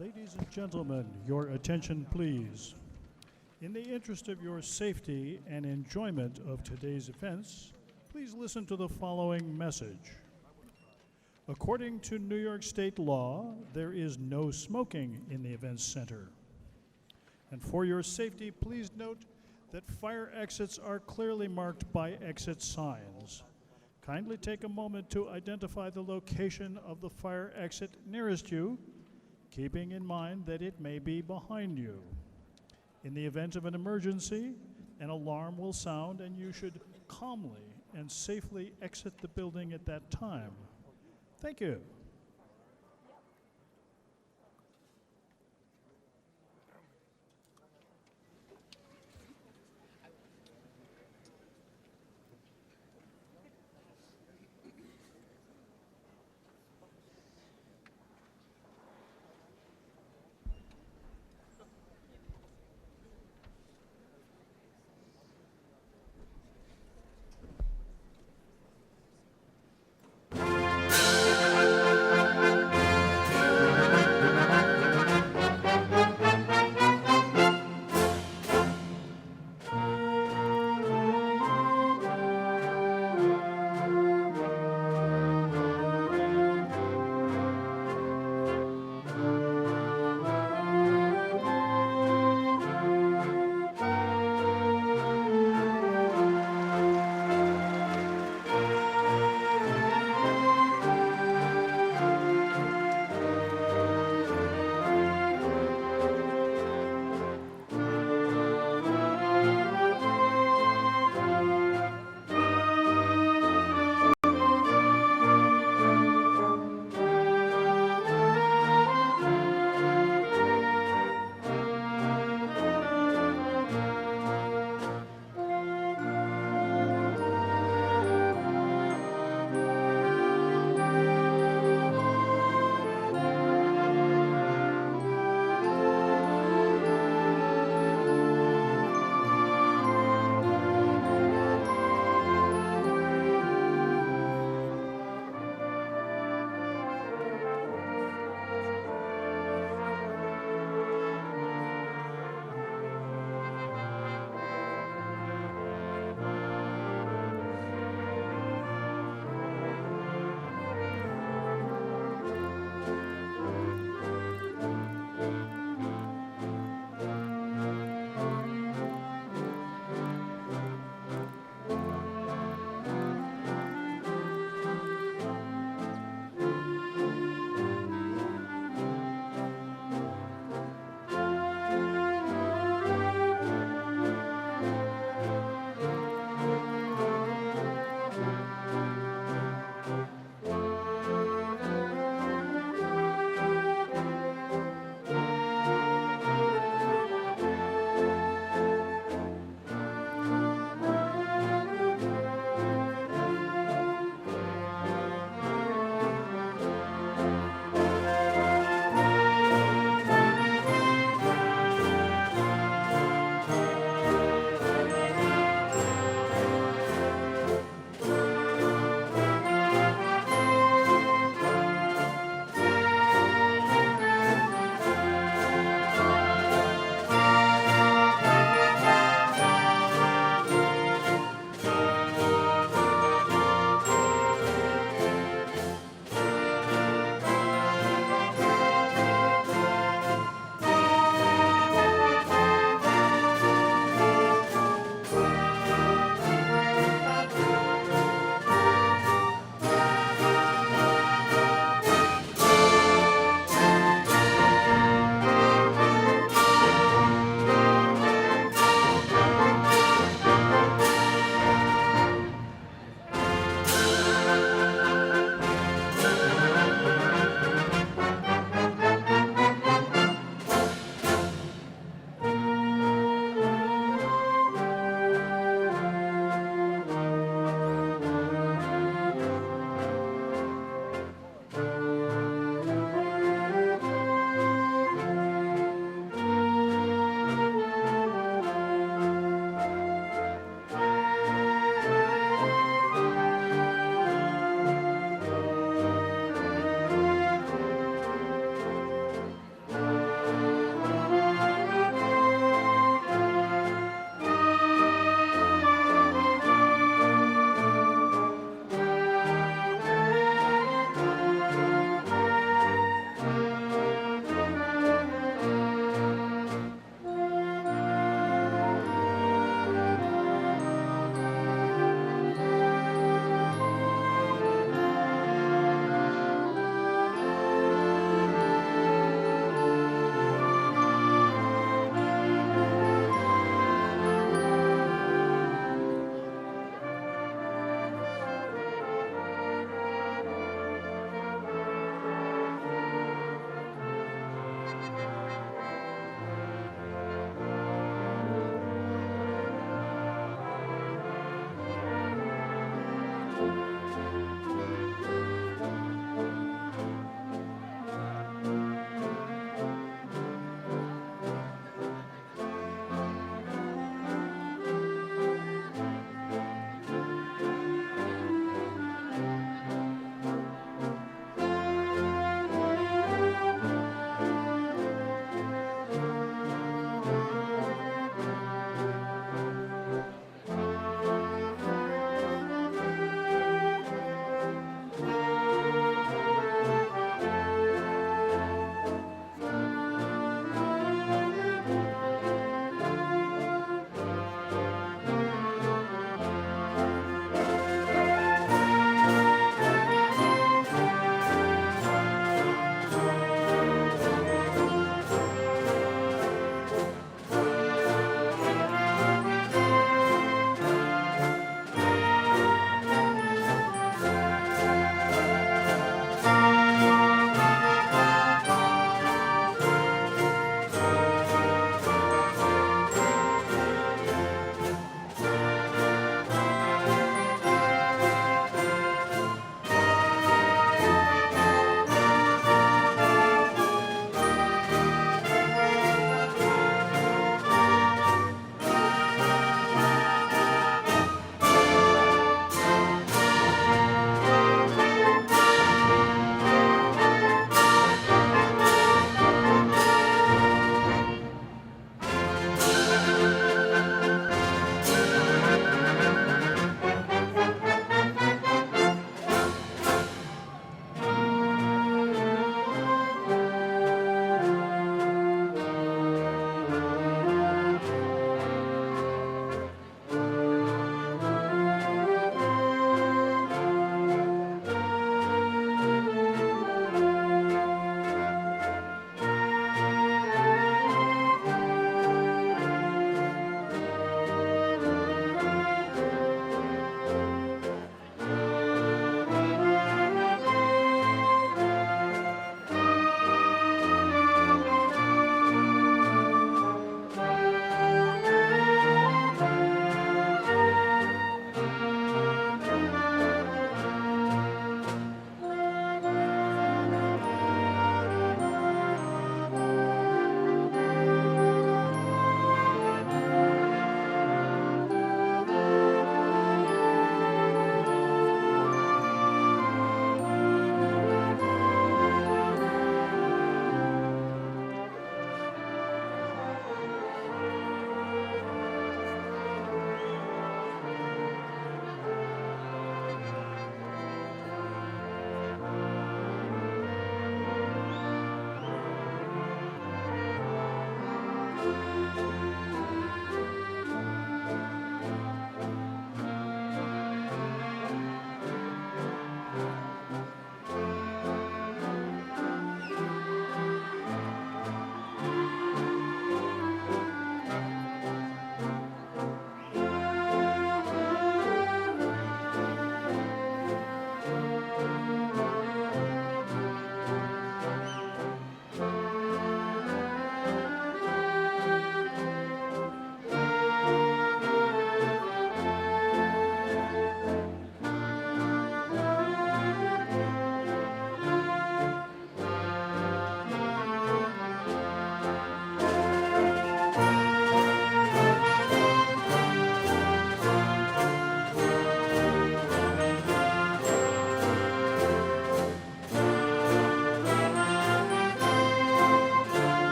Ladies and gentlemen, your attention please. In the interest of your safety and enjoyment of today's events, please listen to the following message. According to New York State law, there is no smoking in the events center. And for your safety, please note that fire exits are clearly marked by exit signs. Kindly take a moment to identify the location of the fire exit nearest you, keeping in mind that it may be behind you. In the event of an emergency, an alarm will sound and you should calmly and safely exit the building at that time. Thank you.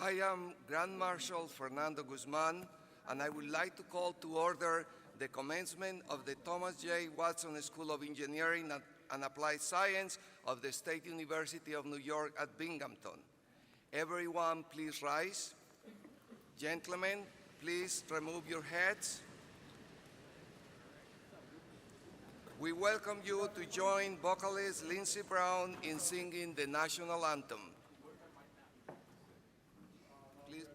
I am Grand Marshal Fernando Guzman, and I would like to call to order the commencement of the Thomas J. Watson School of Engineering and Applied Science of the State University of New York at Binghamton. Everyone, please rise. Gentlemen, please remove your hats. We welcome you to join vocalist Lindsey Brown in singing the national anthem. Please.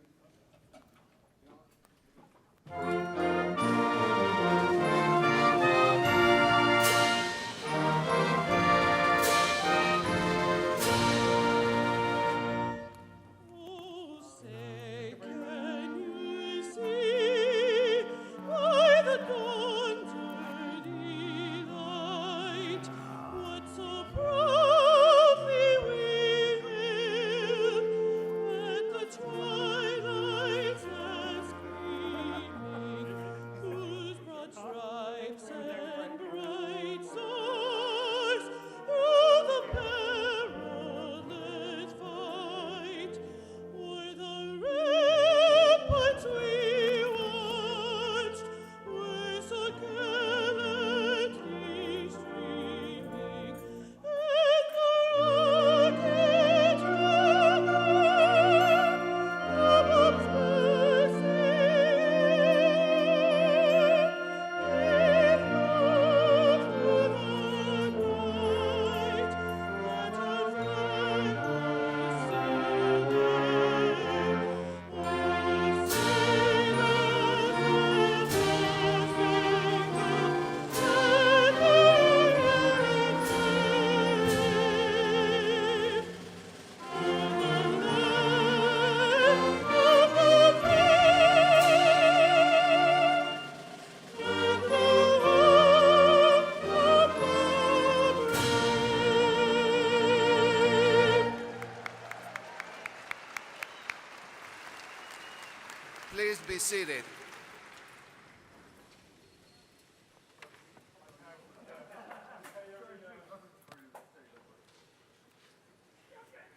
Please be seated.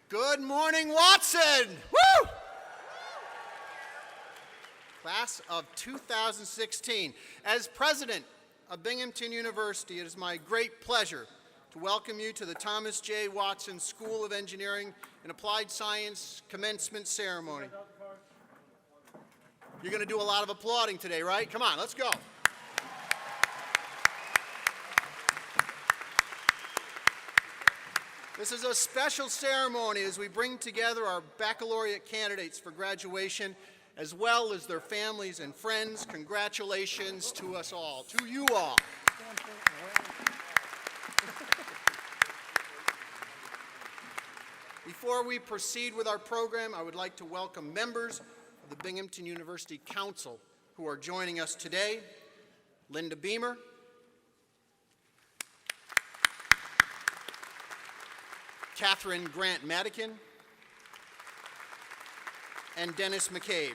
Good morning, Watson! Woo! Class of 2016. As president of Binghamton University, it is my great pleasure to welcome you to the Thomas J. Watson School of Engineering and Applied Science commencement ceremony. You're going to do a lot of applauding today, right? Come on, let's go. This is a special ceremony as we bring together our baccalaureate candidates for graduation, as well as their families and friends. Congratulations to us all, to you all. Before we proceed with our program, I would like to welcome members of the Binghamton University Council who are joining us today. Linda Beamer, Catherine Grant Madigan, and Dennis McCabe.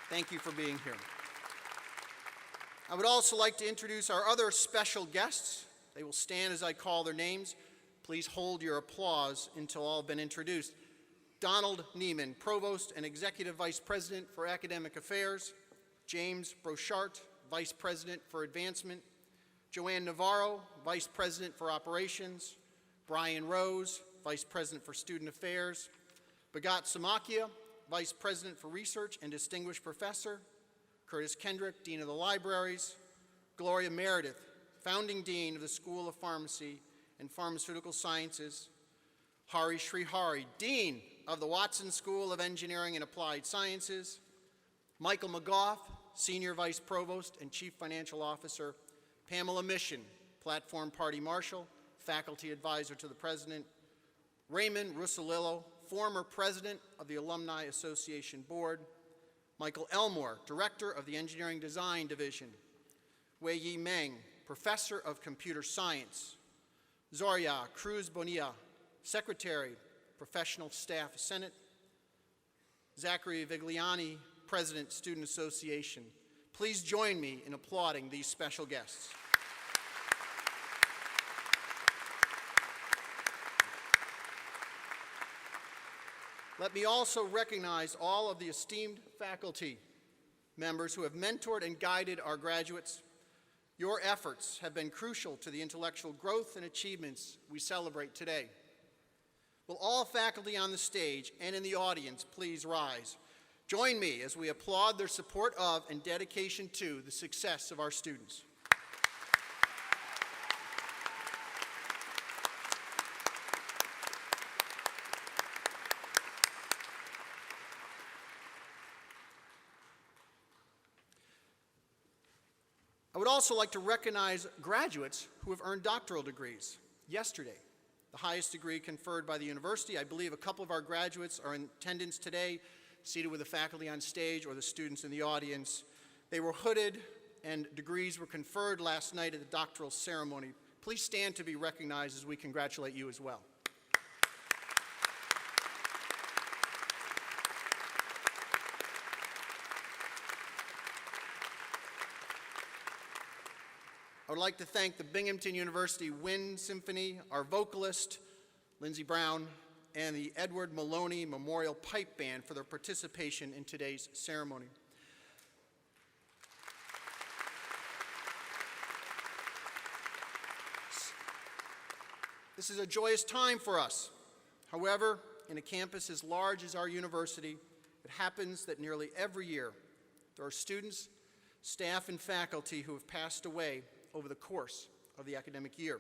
Thank you for being here. I would also like to introduce our other special guests. They will stand as I call their names. Please hold your applause until all have been introduced. Donald Neiman, Provost and Executive Vice President for Academic Affairs. James Brochart, Vice President for Advancement. Joanne Navarro, Vice President for Operations. Brian Rose, Vice President for Student Affairs. Bhagat Samakia, Vice President for Research and Distinguished Professor. Curtis Kendrick, Dean of the Libraries. Gloria Meredith, Founding Dean of the School of Pharmacy and Pharmaceutical Sciences. Hari Srihari, Dean of the Watson School of Engineering and Applied Sciences. Michael McGough, Senior Vice Provost and Chief Financial Officer. Pamela Mission, Platform Party Marshal, Faculty Advisor to the President. Raymond Russolillo, former President of the Alumni Association Board. Michael Elmore, Director of the Engineering Design Division. Wei Yi Meng, Professor of Computer Science. Zoria Cruz Bonilla, Secretary, Professional Staff Senate. Zachary Vigliani, President, Student Association. Please join me in applauding these special guests. Let me also recognize all of the esteemed faculty members who have mentored and guided our graduates. Your efforts have been crucial to the intellectual growth and achievements we celebrate today. Will all faculty on the stage and in the audience please rise? Join me as we applaud their support of and dedication to the success of our students. I would also like to recognize graduates who have earned doctoral degrees. Yesterday, the highest degree conferred by the university. I believe a couple of our graduates are in attendance today, seated with the faculty on stage or the students in the audience. They were hooded and degrees were conferred last night at the doctoral ceremony. Please stand to be recognized as we congratulate you as well. I would like to thank the Binghamton University Wind Symphony, our vocalist, Lindsey Brown, and the Edward Maloney Memorial Pipe Band for their participation in today's ceremony. This is a joyous time for us. However, in a campus as large as our university, it happens that nearly every year there are students, staff, and faculty who have passed away over the course of the academic year.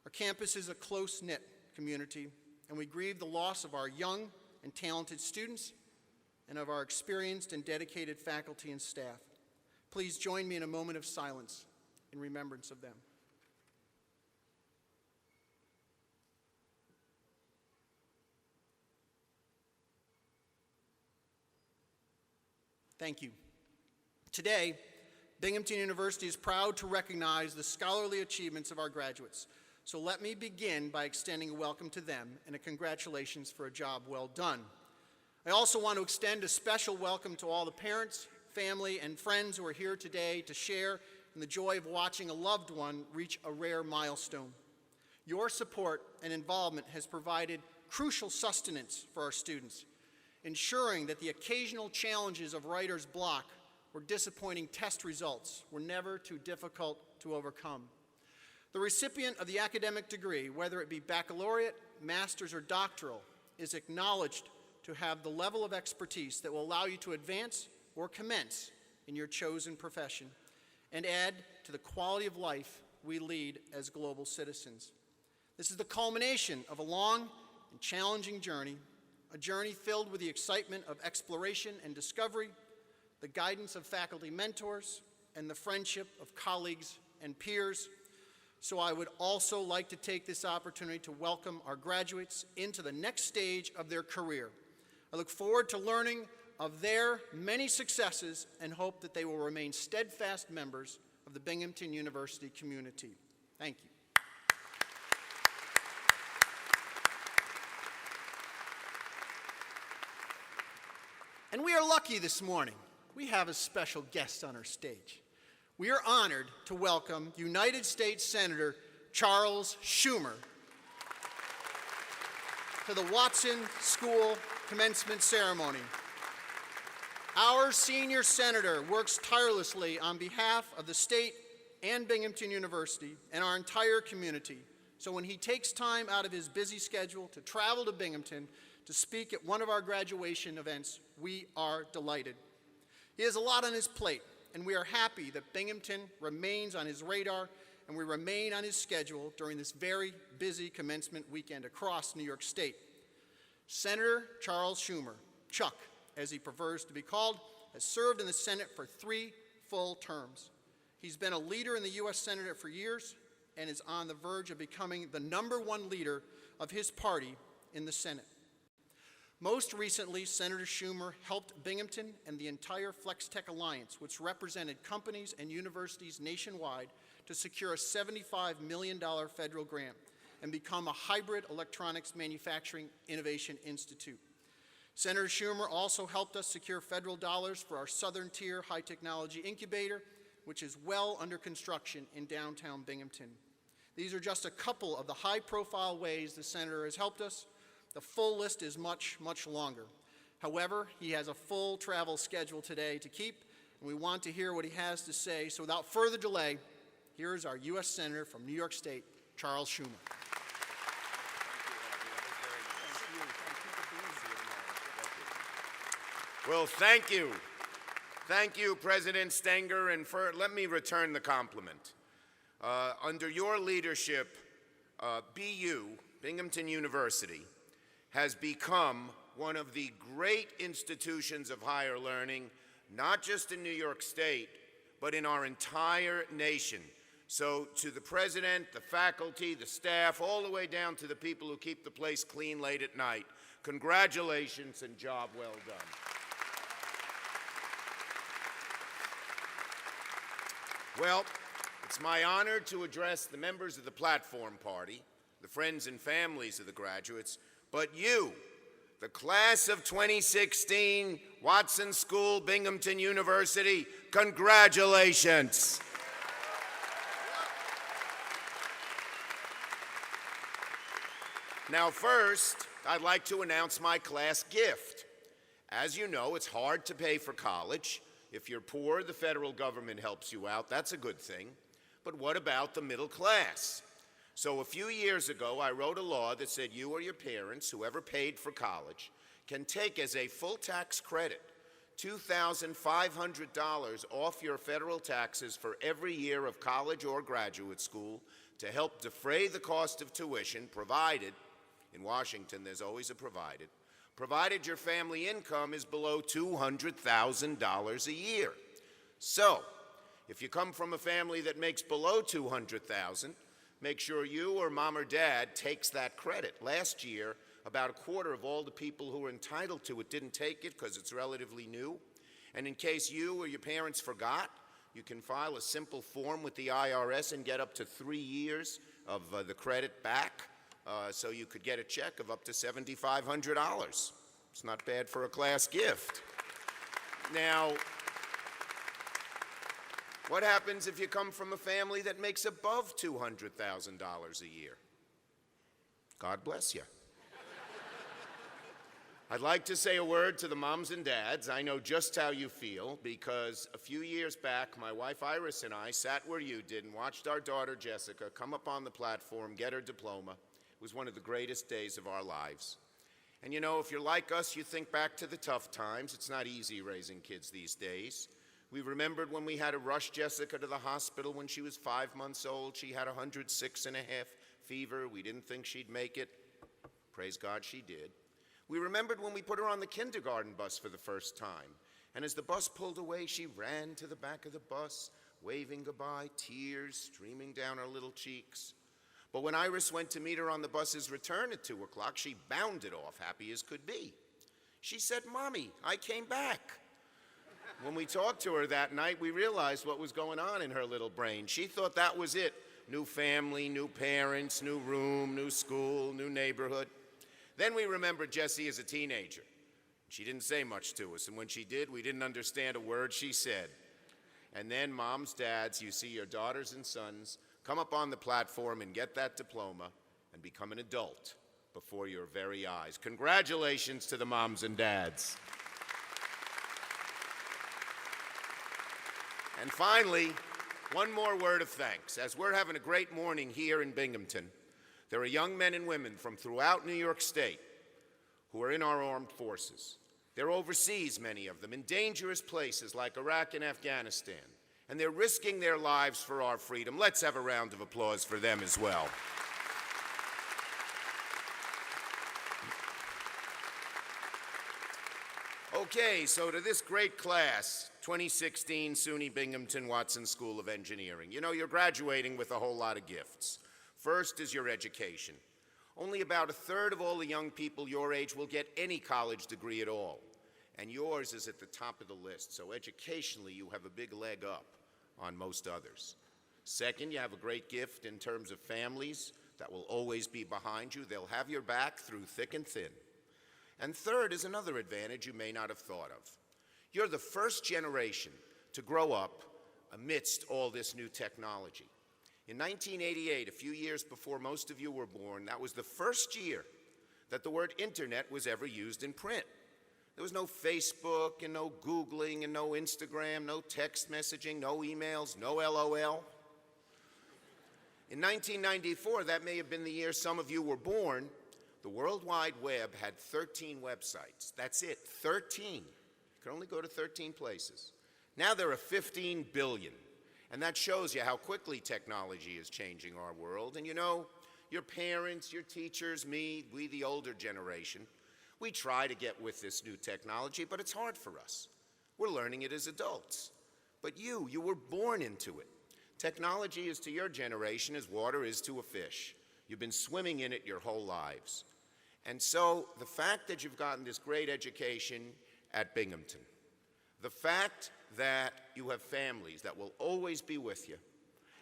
Our campus is a close-knit community, and we grieve the loss of our young and talented students and of our experienced and dedicated faculty and staff. Please join me in a moment of silence in remembrance of them. Thank you. Today, Binghamton University is proud to recognize the scholarly achievements of our graduates. So let me begin by extending a welcome to them and a congratulations for a job well done. I also want to extend a special welcome to all the parents, family, and friends who are here today to share in the joy of watching a loved one reach a rare milestone. Your support and involvement has provided crucial sustenance for our students, ensuring that the occasional challenges of writer's block or disappointing test results were never too difficult to overcome. The recipient of the academic degree, whether it be baccalaureate, master's, or doctoral, is acknowledged to have the level of expertise that will allow you to advance or commence in your chosen profession and add to the quality of life we lead as global citizens. This is the culmination of a long and challenging journey, a journey filled with the excitement of exploration and discovery, the guidance of faculty mentors, and the friendship of colleagues and peers. So I would also like to take this opportunity to welcome our graduates into the next stage of their career. I look forward to learning of their many successes and hope that they will remain steadfast members of the Binghamton University community. Thank you. And we are lucky this morning. We have a special guest on our stage. we are honored to welcome United States Senator Charles Schumer to the Watson School commencement ceremony. Our senior senator works tirelessly on behalf of the state and Binghamton University and our entire community. So when he takes time out of his busy schedule to travel to Binghamton to speak at one of our graduation events, we are delighted. He has a lot on his plate, and we are happy that Binghamton remains on his radar and we remain on his schedule during this very busy commencement weekend across New York State. Senator Charles Schumer, Chuck, as he prefers to be called, has served in the Senate for 3 full terms. He's been a leader in the U.S. Senate for years and is on the verge of becoming the #1 leader of his party in the Senate. Most recently, Senator Schumer helped Binghamton and the entire FlexTech Alliance, which represented companies and universities nationwide, to secure a $75 million federal grant and become a hybrid electronics manufacturing innovation institute. Senator Schumer also helped us secure federal dollars for our Southern Tier High Technology Incubator, which is well under construction in downtown Binghamton. These are just a couple of the high-profile ways the senator has helped us. The full list is much, much longer. However, he has a full travel schedule today to keep, and we want to hear what he has to say. So without further delay, here is our U.S. Senator from New York State, Charles Schumer. Well, thank you. Thank you, President Stenger, and let me return the compliment. Under your leadership, BU, Binghamton University, has become one of the great institutions of higher learning, not just in New York State, but in our entire nation. So to the president, the faculty, the staff, all the way down to the people who keep the place clean late at night, congratulations and job well done. Well, it's my honor to address the members of the platform party, the friends and families of the graduates, but you, the class of 2016, Watson School, Binghamton University, congratulations. Now first, I'd like to announce my class gift. As you know, it's hard to pay for college. If you're poor, the federal government helps you out. That's a good thing. But what about the middle class? So a few years ago, I wrote a law that said you or your parents, whoever paid for college, can take as a full tax credit $2,500 off your federal taxes for every year of college or graduate school to help defray the cost of tuition, provided, in Washington there's always a provided your family income is below $200,000 a year. So, if you come from a family that makes below $200,000, make sure you or mom or dad takes that credit. Last year, about a quarter of all the people who were entitled to it didn't take it because it's relatively new. And in case you or your parents forgot, you can file a simple form with the IRS and get up to 3 years of the credit back. So you could get a check of up to $7,500. It's not bad for a class gift. Now, what happens if you come from a family that makes above $200,000 a year? God bless you. I'd like to say a word to the moms and dads. I know just how you feel because a few years back, my wife Iris and I sat where you did and watched our daughter Jessica come up on the platform, get her diploma. It was one of the greatest days of our lives. And you know, if you're like us, you think back to the tough times. It's not easy raising kids these days. We remembered when we had to rush Jessica to the hospital when she was 5 months old. She had 106.5 fever. We didn't think she'd make it. Praise God, she did. We remembered when we put her on the kindergarten bus for the first time. And as the bus pulled away, she ran to the back of the bus, waving goodbye, tears streaming down her little cheeks. But when Iris went to meet her on the bus's return at 2 o'clock, she bounded off, happy as could be. She said, "Mommy, I came back." When we talked to her that night, we realized what was going on in her little brain. She thought that was it. New family, new parents, new room, new school, new neighborhood. Then we remembered Jessie as a teenager. She didn't say much to us, and when she did, we didn't understand a word she said. And then moms, dads, you see your daughters and sons come up on the platform and get that diploma and become an adult before your very eyes. Congratulations to the moms and dads. And finally, one more word of thanks. As we're having a great morning here in Binghamton, there are young men and women from throughout New York State who are in our armed forces. They're overseas, many of them, in dangerous places like Iraq and Afghanistan, and they're risking their lives for our freedom. Let's have a round of applause for them as well. Okay, so to this great class, 2016 SUNY Binghamton Watson School of Engineering. You know, you're graduating with a whole lot of gifts. First is your education. Only about a third of all the young people your age will get any college degree at all. And yours is at the top of the list, so educationally you have a big leg up on most others. Second, you have a great gift in terms of families that will always be behind you. They'll have your back through thick and thin. And third is another advantage you may not have thought of. You're the first generation to grow up amidst all this new technology. In 1988, a few years before most of you were born, that was the first year that the word internet was ever used in print. There was no Facebook and no Googling and no Instagram, no text messaging, no emails, no LOL. In 1994, that may have been the year some of you were born, the World Wide Web had 13 websites. That's it, 13. You could only go to 13 places. Now there are 15 billion. And that shows you how quickly technology is changing our world. And you know, your parents, your teachers, me, we the older generation, we try to get with this new technology, but it's hard for us. We're learning it as adults. But you were born into it. Technology is to your generation as water is to a fish. You've been swimming in it your whole lives. And so the fact that you've gotten this great education at Binghamton, the fact that you have families that will always be with you,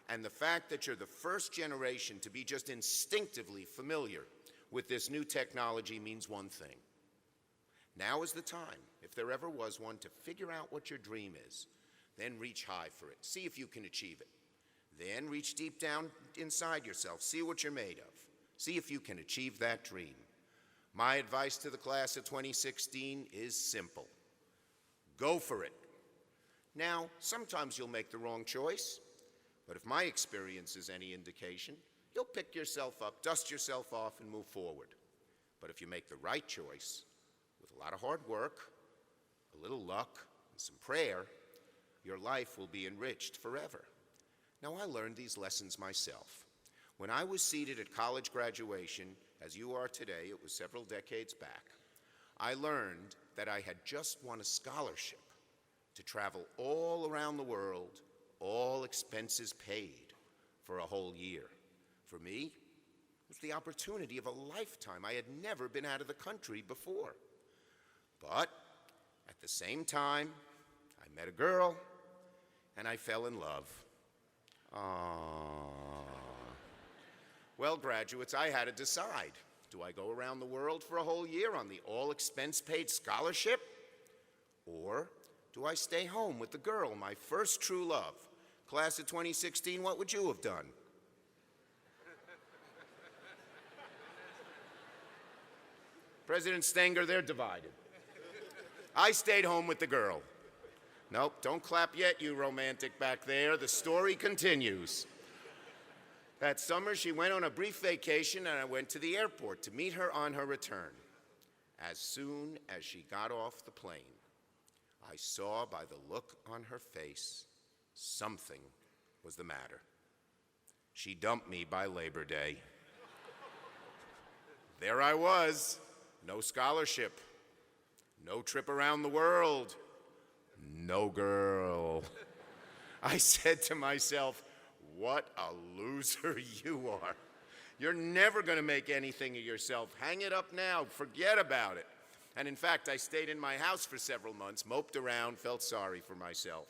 and the fact that you're the first generation to be just instinctively familiar with this new technology means one thing. Now is the time, if there ever was one, to figure out what your dream is, then reach high for it. See if you can achieve it. Then reach deep down inside yourself. See what you're made of. See if you can achieve that dream. My advice to the class of 2016 is simple. Go for it. Now, sometimes you'll make the wrong choice, but if my experience is any indication, you'll pick yourself up, dust yourself off, and move forward. But if you make the right choice, with a lot of hard work, a little luck, and some prayer, your life will be enriched forever. Now, I learned these lessons myself. When I was seated at college graduation, as you are today, it was several decades back, I learned that I had just won a scholarship to travel all around the world, all expenses paid, for a whole year. For me, it was the opportunity of a lifetime. I had never been out of the country before. But at the same time, I met a girl, and I fell in love. Well, graduates, I had to decide. Do I go around the world for a whole year on the all-expense-paid scholarship? Or do I stay home with the girl, my first true love? Class of 2016, what would you have done? President Stenger, they're divided. I stayed home with the girl. Nope, don't clap yet, you romantic back there. The story continues. That summer, she went on a brief vacation, and I went to the airport to meet her on her return. As soon as she got off the plane, I saw by the look on her face something was the matter. She dumped me by Labor Day. There I was, no scholarship, no trip around the world, no girl. I said to myself, what a loser you are. You're never going to make anything of yourself. Hang it up now. Forget about it. And in fact, I stayed in my house for several months, moped around, felt sorry for myself.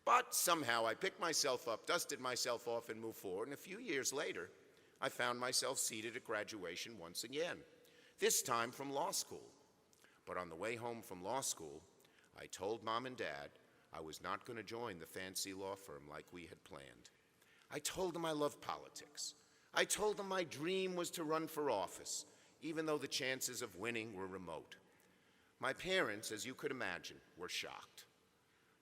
But somehow I picked myself up, dusted myself off, and moved forward. And a few years later, I found myself seated at graduation once again, this time from law school. But on the way home from law school, I told Mom and Dad, I was not going to join the fancy law firm like we had planned. I told them I loved politics. I told them my dream was to run for office, even though the chances of winning were remote. My parents, as you could imagine, were shocked.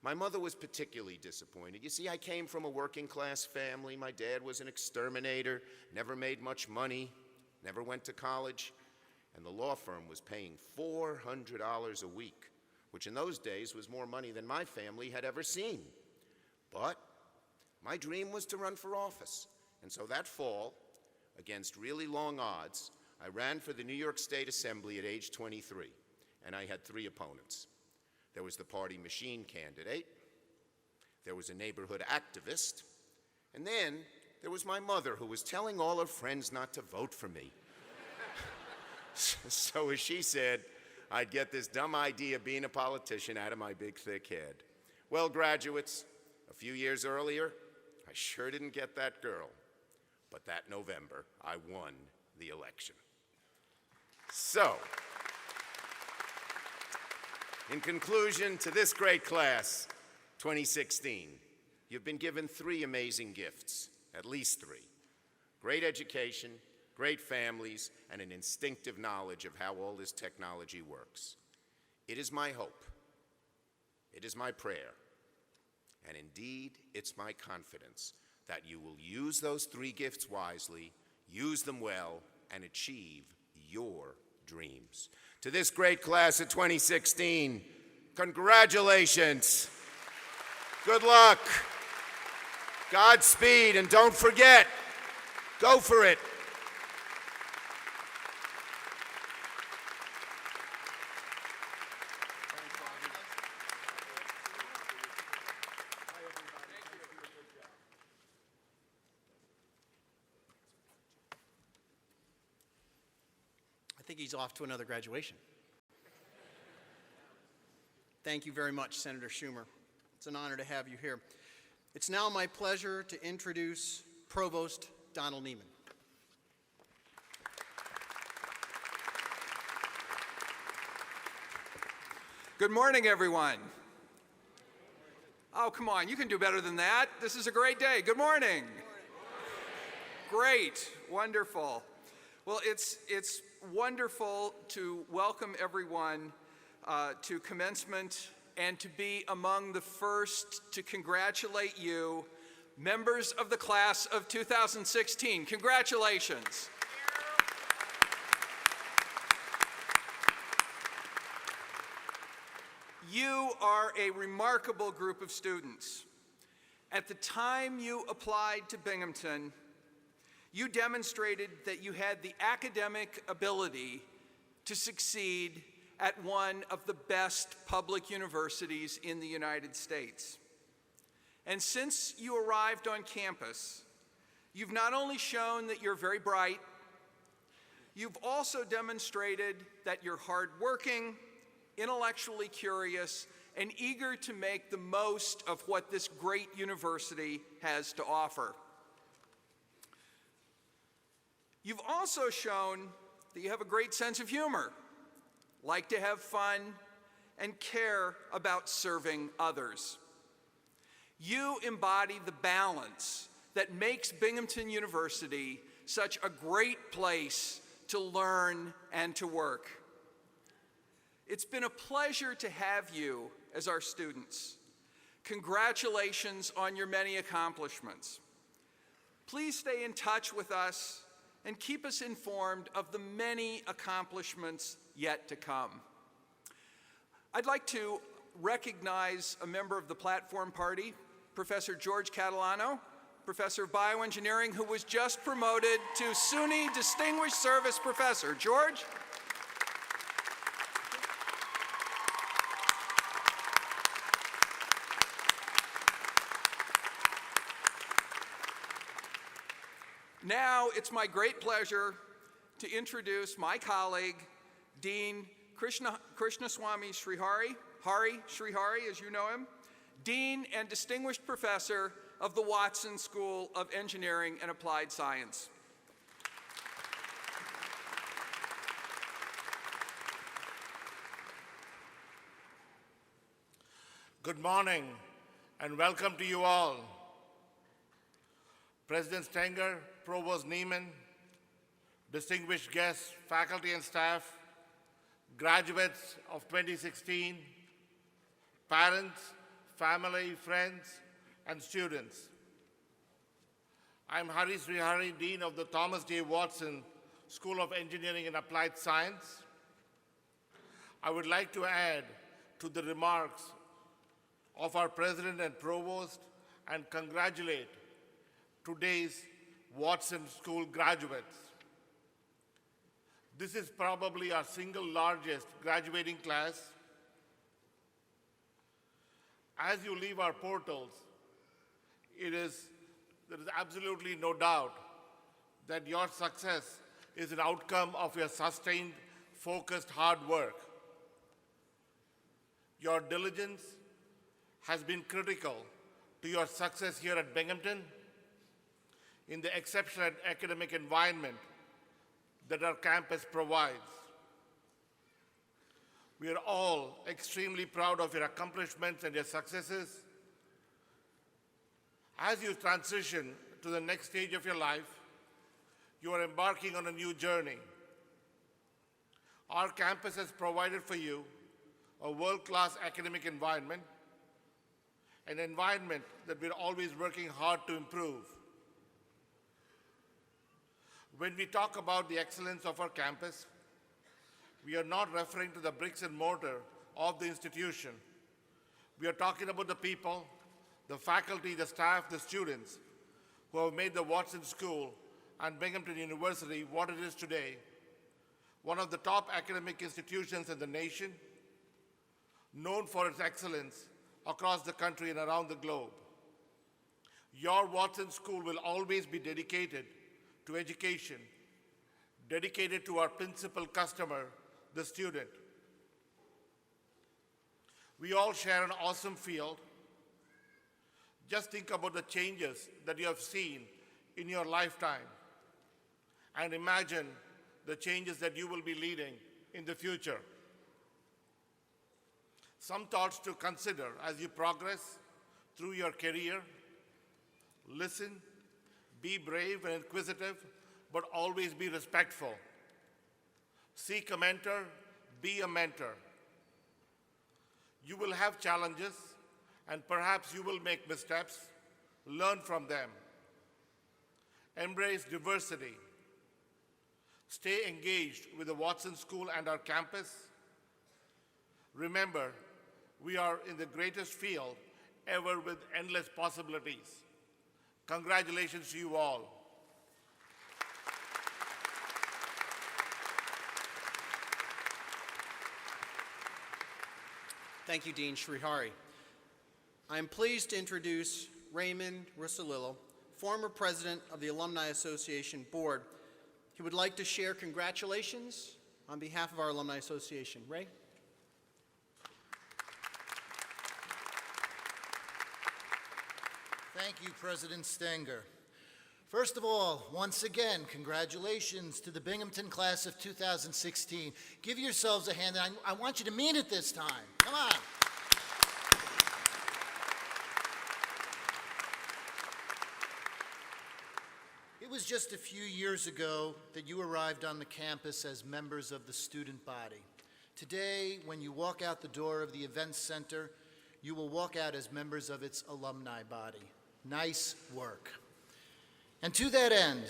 My mother was particularly disappointed. You see, I came from a working-class family. My dad was an exterminator, never made much money, never went to college, and the law firm was paying $400 a week, which in those days was more money than my family had ever seen. But my dream was to run for office, and so that fall, against really long odds, I ran for the New York State Assembly at age 23, and I had 3 opponents. There was the party machine candidate, there was a neighborhood activist, and then there was my mother, who was telling all her friends not to vote for me. So as she said, I'd get this dumb idea of being a politician out of my big, thick head. Well, graduates, a few years earlier, I sure didn't get that girl. But that November, I won the election. So, in conclusion to this great class, 2016, you've been given 3 amazing gifts, at least 3. Great education, great families, and an instinctive knowledge of how all this technology works. It is my hope, it is my prayer, and indeed, it's my confidence that you will use those 3 gifts wisely, use them well, and achieve your dreams. To this great class of 2016, congratulations, good luck, Godspeed, and don't forget, go for it. I think he's off to another graduation. Thank you very much, Senator Schumer. It's an honor to have you here. It's now my pleasure to introduce Provost Donald Neiman. Good morning, everyone. Oh, come on, you can do better than that. This is a great day. Good morning. Great, wonderful. Well, it's wonderful to welcome everyone to commencement and to be among the first to congratulate you, members of the class of 2016. Congratulations. You are a remarkable group of students. At the time you applied to Binghamton, you demonstrated that you had the academic ability to succeed at one of the best public universities in the United States. And since you arrived on campus, you've not only shown that you're very bright, you've also demonstrated that you're hardworking, intellectually curious, and eager to make the most of what this great university has to offer. You've also shown that you have a great sense of humor, like to have fun, and care about serving others. You embody the balance that makes Binghamton University such a great place to learn and to work. It's been a pleasure to have you as our students. Congratulations on your many accomplishments. Please stay in touch with us and keep us informed of the many accomplishments yet to come. I'd like to recognize a member of the platform party, Professor George Catalano, Professor of Bioengineering, who was just promoted to SUNY Distinguished Service Professor. George? Now, it's my great pleasure to introduce my colleague, Dean Krishnaswamy Srihari, Srihari, as you know him, Dean and Distinguished Professor of the Watson School of Engineering and Applied Science. Good morning and welcome to you all. President Stenger, Provost Neiman, distinguished guests, faculty and staff, graduates of 2016, parents, family, friends, and students. I'm Hari Srihari, Dean of the Thomas J. Watson School of Engineering and Applied Science. I would like to add to the remarks of our President and Provost and congratulate today's Watson School graduates. This is probably our single largest graduating class. As you leave our portals, there is absolutely no doubt that your success is an outcome of your sustained, focused hard work. Your diligence has been critical to your success here at Binghamton in the exceptional academic environment that our campus provides. We are all extremely proud of your accomplishments and your successes. As you transition to the next stage of your life, you are embarking on a new journey. Our campus has provided for you a world-class academic environment, an environment that we're always working hard to improve. When we talk about the excellence of our campus, we are not referring to the bricks and mortar of the institution. We are talking about the people, the faculty, the staff, the students who have made the Watson School and Binghamton University what it is today, one of the top academic institutions in the nation, known for its excellence across the country and around the globe. Your Watson School will always be dedicated to education, dedicated to our principal customer, the student. We all share an awesome field. Just think about the changes that you have seen in your lifetime and imagine the changes that you will be leading in the future. Some thoughts to consider as you progress through your career: listen, be brave and inquisitive, but always be respectful. Seek a mentor, be a mentor. You will have challenges, and perhaps you will make missteps. Learn from them. Embrace diversity. Stay engaged with the Watson School and our campus. Remember, we are in the greatest field ever with endless possibilities. Congratulations to you all. Thank you, Dean Srihari. I am pleased to introduce Raymond Russolillo, former president of the Alumni Association Board. He would like to share congratulations on behalf of our Alumni Association. Ray? Thank you, President Stenger. First of all, once again, congratulations to the Binghamton class of 2016. Give yourselves a hand, and I want you to mean it this time. Come on. It was just a few years ago that you arrived on the campus as members of the student body. Today, when you walk out the door of the Events Center, you will walk out as members of its alumni body. Nice work. And to that end,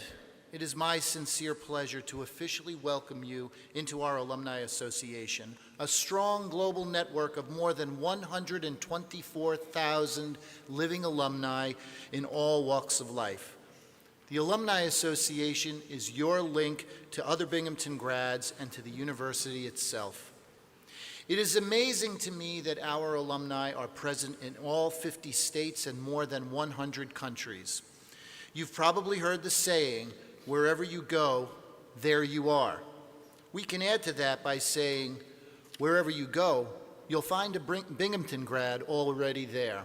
it is my sincere pleasure to officially welcome you into our Alumni Association, a strong global network of more than 124,000 living alumni in all walks of life. The Alumni Association is your link to other Binghamton grads and to the university itself. It is amazing to me that our alumni are present in all 50 states and more than 100 countries. You've probably heard the saying, wherever you go, there you are. We can add to that by saying, wherever you go, you'll find a Binghamton grad already there.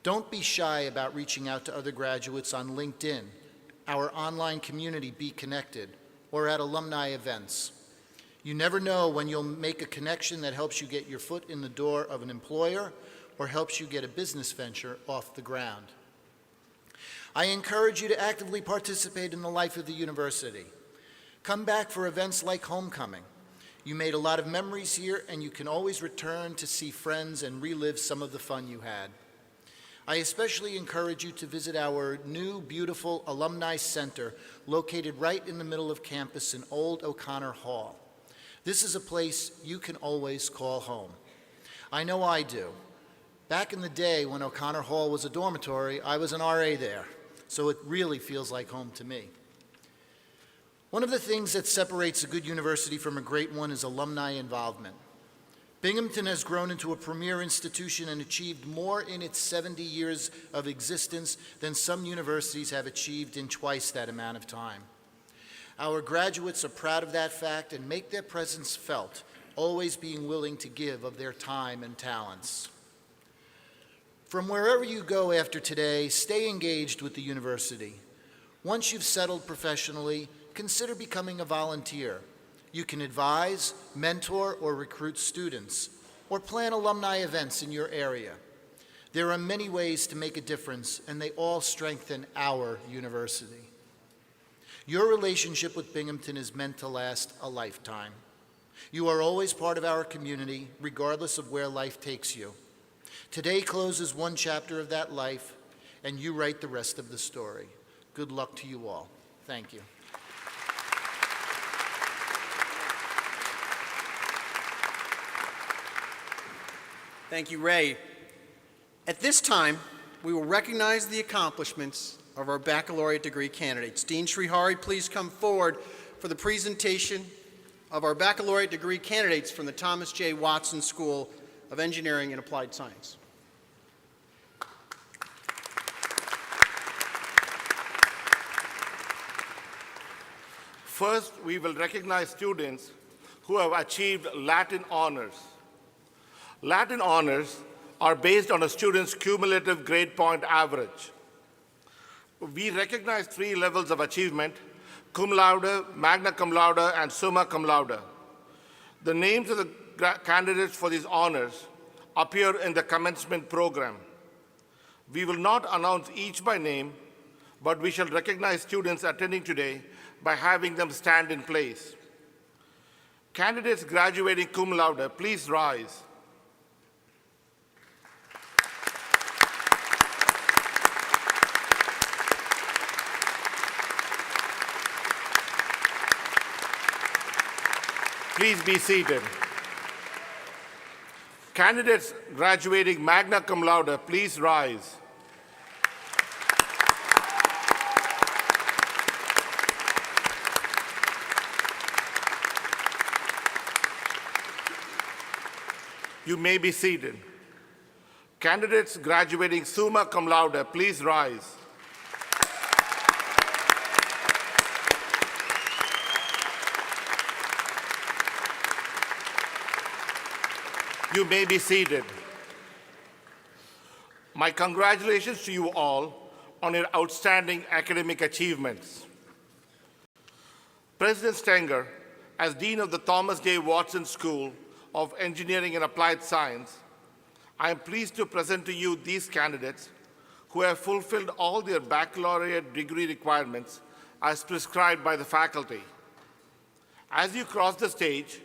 Don't be shy about reaching out to other graduates on LinkedIn, our online community Be Connected, or at alumni events. You never know when you'll make a connection that helps you get your foot in the door of an employer or helps you get a business venture off the ground. I encourage you to actively participate in the life of the university. Come back for events like homecoming. You made a lot of memories here, and you can always return to see friends and relive some of the fun you had. I especially encourage you to visit our new, beautiful Alumni Center located right in the middle of campus in Old O'Connor Hall. This is a place you can always call home. I know I do. Back in the day when O'Connor Hall was a dormitory, I was an RA there, so it really feels like home to me. One of the things that separates a good university from a great one is alumni involvement. Binghamton has grown into a premier institution and achieved more in its 70 years of existence than some universities have achieved in twice that amount of time. Our graduates are proud of that fact and make their presence felt, always being willing to give of their time and talents. From wherever you go after today, stay engaged with the university. Once you've settled professionally, consider becoming a volunteer. You can advise, mentor, or recruit students, or plan alumni events in your area. There are many ways to make a difference, and they all strengthen our university. Your relationship with Binghamton is meant to last a lifetime. You are always part of our community, regardless of where life takes you. Today closes one chapter of that life, and you write the rest of the story. Good luck to you all. Thank you. Thank you, Ray. At this time, we will recognize the accomplishments of our baccalaureate degree candidates. Dean Srihari, please come forward for the presentation of our baccalaureate degree candidates from the Thomas J. Watson School of Engineering and Applied Science. First, we will recognize students who have achieved Latin honors. Latin honors are based on a student's cumulative grade point average. We recognize 3 levels of achievement: cum laude, magna cum laude, and summa cum laude. The names of the candidates for these honors appear in the commencement program. We will not announce each by name, but we shall recognize students attending today by having them stand in place. Candidates graduating cum laude, please rise. Please be seated. Candidates graduating magna cum laude, please rise. You may be seated. Candidates graduating summa cum laude, please rise. You may be seated. My congratulations to you all on your outstanding academic achievements. President Stenger, as Dean of the Thomas J. Watson School of Engineering and Applied Science, I am pleased to present to you these candidates who have fulfilled all their baccalaureate degree requirements as prescribed by the faculty. As you cross the stage,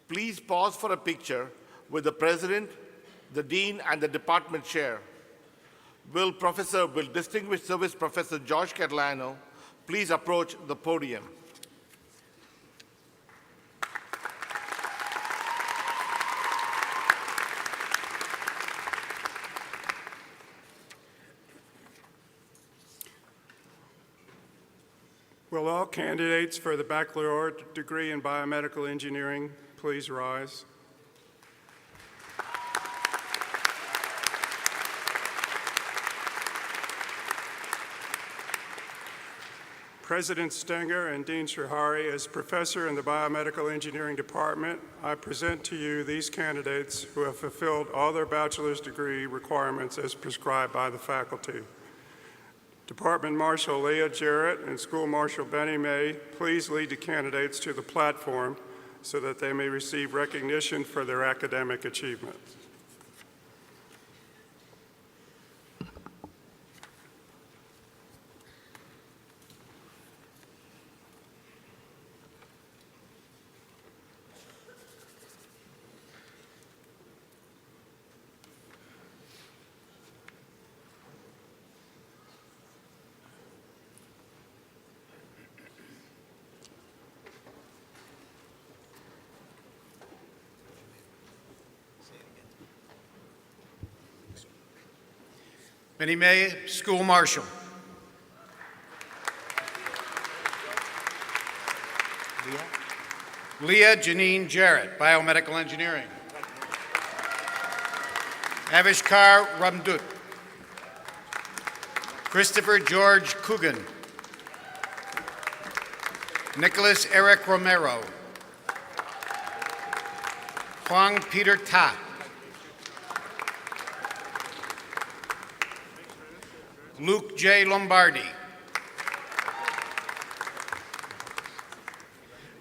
please pause for a picture with the President, the Dean, and the Department Chair. Will Distinguished Service Professor George Catalano please approach the podium? Will all candidates for the baccalaureate degree in biomedical engineering please rise? President Stenger and Dean Srihari, as professor in the biomedical engineering department, I present to you these candidates who have fulfilled all their bachelor's degree requirements as prescribed by the faculty. Department Marshal Leah Jarrett and School Marshal Benny May, please lead the candidates to the platform so that they may receive recognition for their academic achievements. Benny May, School Marshal. Leah Janine Jarrett, Biomedical Engineering. Avishkar Ramdut. Christopher George Coogan. Nicholas Eric Romero. Huang Peter Ta. Luke J. Lombardi.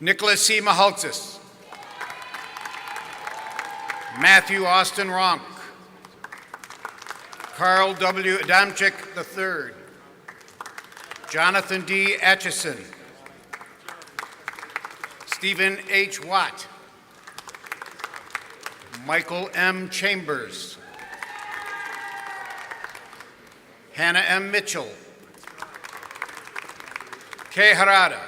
Nicholas C. Mahaltzis. Matthew Austin Ronk. Carl W. Adamczyk III. Jonathan D. Atchison. Stephen H. Watt. Michael M. Chambers. Hannah M. Mitchell. Kay Harada.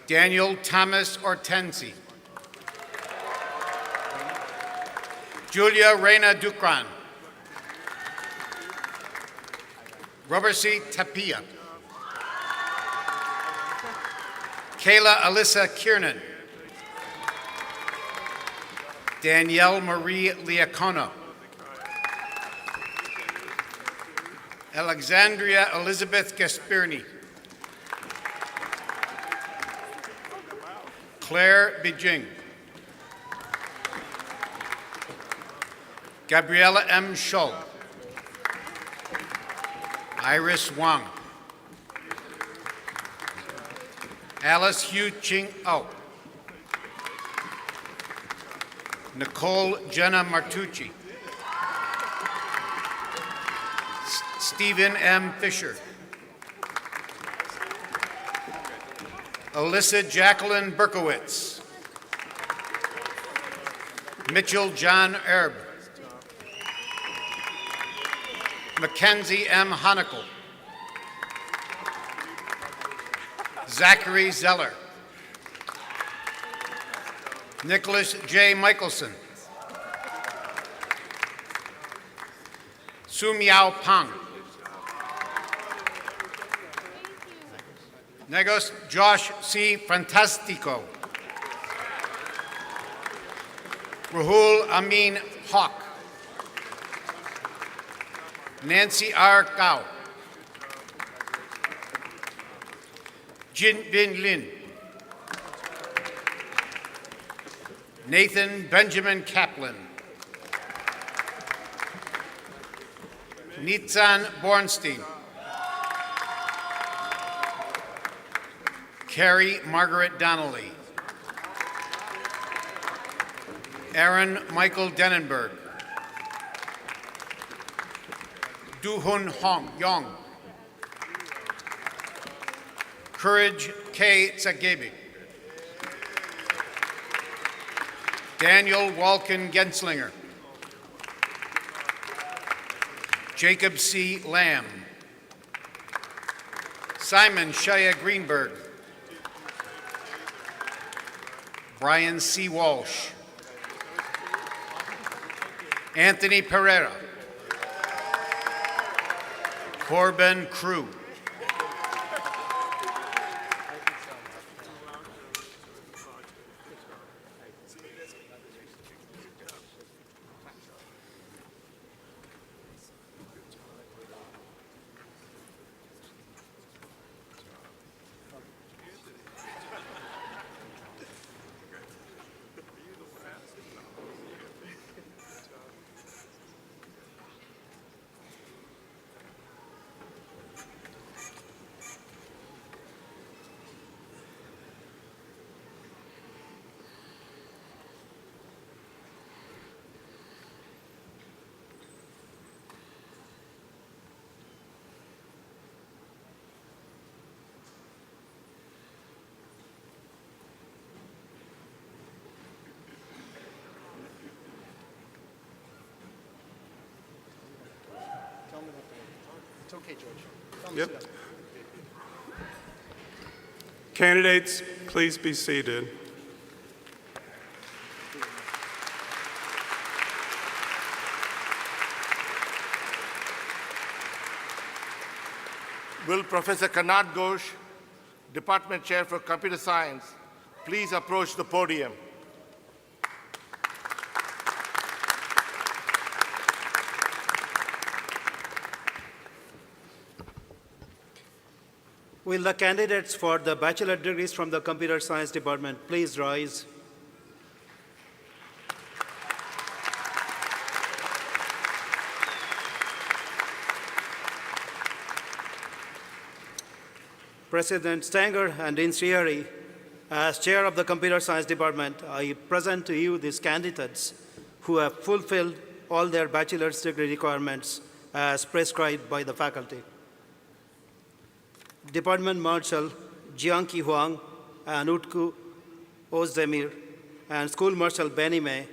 Daniel Thomas Ortensi. Julia Reina Dukran. Robercy Tapia. Kayla Alyssa Kiernan. Danielle Marie Liacono. Alexandria Elizabeth Gaspirni. Claire Bijing. Gabriella M. Schull. Iris Wang. Alice Hu Ching O. Nicole Jenna Martucci. Stephen M. Fisher. Alyssa Jacqueline Berkowitz. Mitchell John Erb. Mackenzie M. Honickel. Zachary Zeller. Nicholas J. Michelson. Su Miao Pang. Negos Josh C. Fantastico. Rahul Amin Hawk. Nancy R. Gao. Jin Bin Lin. Nathan Benjamin Kaplan. Nitzan Bornstein. Carrie Margaret Donnelly. Aaron Michael Denenberg. Du-Hun Hong Yong. Courage K. Tsagebe. Daniel Walken Genslinger. Jacob C. Lamb. Simon Shaya Greenberg. Brian C. Walsh. Anthony Pereira. Corbin Crew. It's okay, George. Tell me Yep. to sit down. Candidates, please be seated. Will Professor Kanad Ghosh, Department Chair for Computer Science, please approach the podium? Will the candidates for the bachelor degrees from the Computer Science Department please rise? President Stanger and Dean Srihari, as chair of the Computer Science Department, I present to you these candidates who have fulfilled all their bachelor's degree requirements as prescribed by the faculty. Department Marshal Jiangqi Huang and Utku Ozdemir and School Marshal Benny May,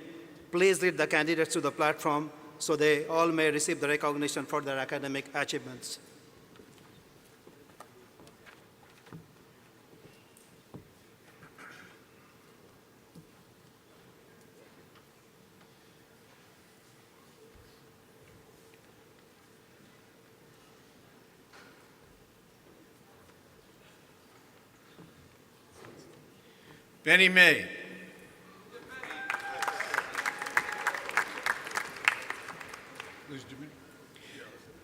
please lead the candidates to the platform so they all may receive the recognition for their academic achievements. Benny May.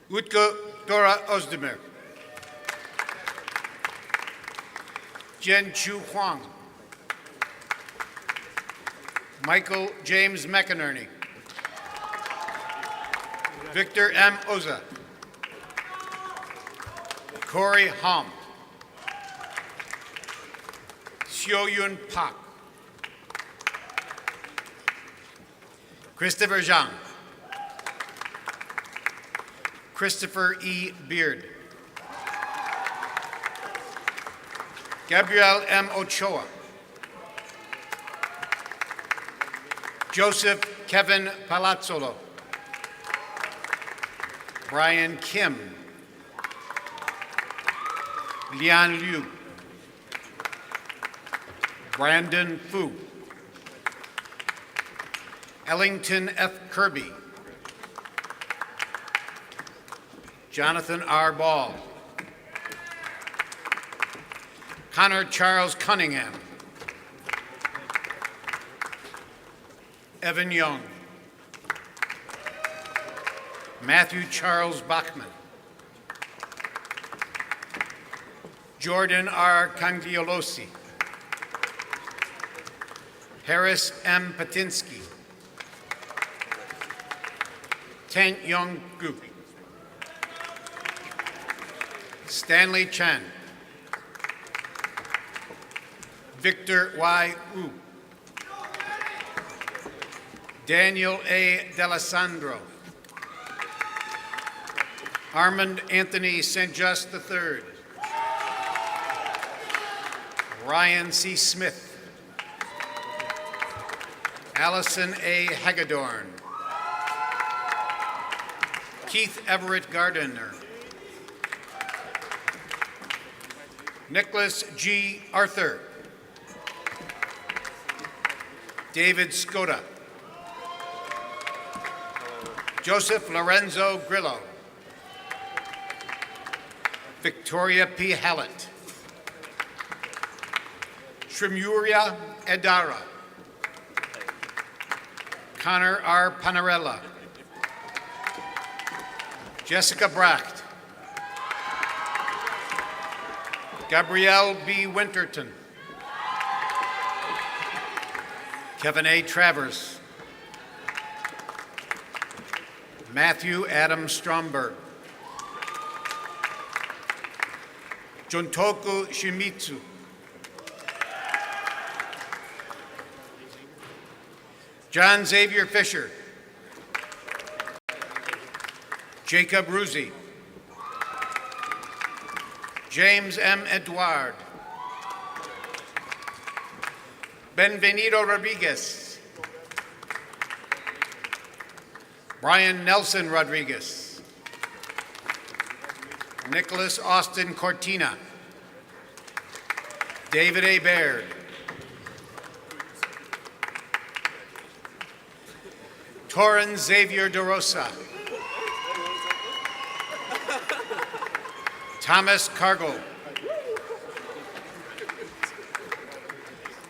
Utku Dora Ozdemir. Jen Chu Huang. Michael James McInerney. Victor M. Oza. Corey Hom. Xiao-Yun Pak. Christopher Zhang. Christopher E. Beard. Gabriel M. Ochoa. Joseph Kevin Palazzolo. Brian Kim. Lian Liu. Brandon Fu. Ellington F. Kirby. Jonathan R. Ball. Connor Charles Cunningham. Evan Young. Matthew Charles Bachman. Jordan R. Cangiolosi. Harris M. Patinsky. Tent Young Gu. Stanley Chen. Victor Y. Wu. Daniel A. D'Alessandro. Armand Anthony St. Just III. Ryan C. Smith. Allison A. Hagedorn. Keith Everett Gardiner. Nicholas G. Arthur. David Skoda. Joseph Lorenzo Grillo. Victoria P. Hallett. Shrimuria Edara. Connor R. Panarella. Jessica Bracht. Gabrielle B. Winterton. Kevin A. Travers. Matthew Adam Stromberg. Juntoku Shimizu. John Xavier Fisher. Jacob Ruzzi. James M. Edouard. Benvenido Rodriguez. Brian Nelson Rodriguez. Nicholas Austin Cortina. David A. Baird. Torrin Xavier DeRosa. Thomas Cargo.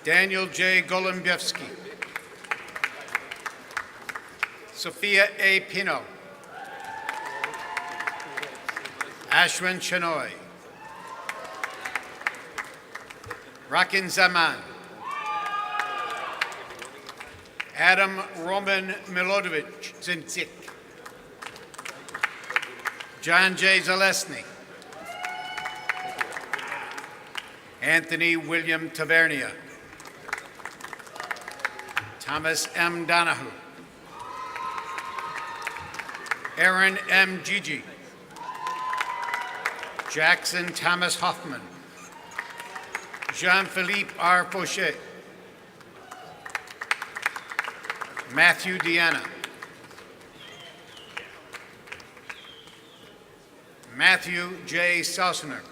Daniel J. Golombiewski. Sophia A. Pino. Ashwin Chenoy. Rakin Zaman. Adam Roman Milodovic Zinzik. John J. Zalesny. Anthony William Tavernia. Thomas M. Donahue. Aaron M. Gigi. Jackson Thomas Hoffman. Jean-Philippe R. Fauché. Matthew Deanna. Matthew J. Sausner.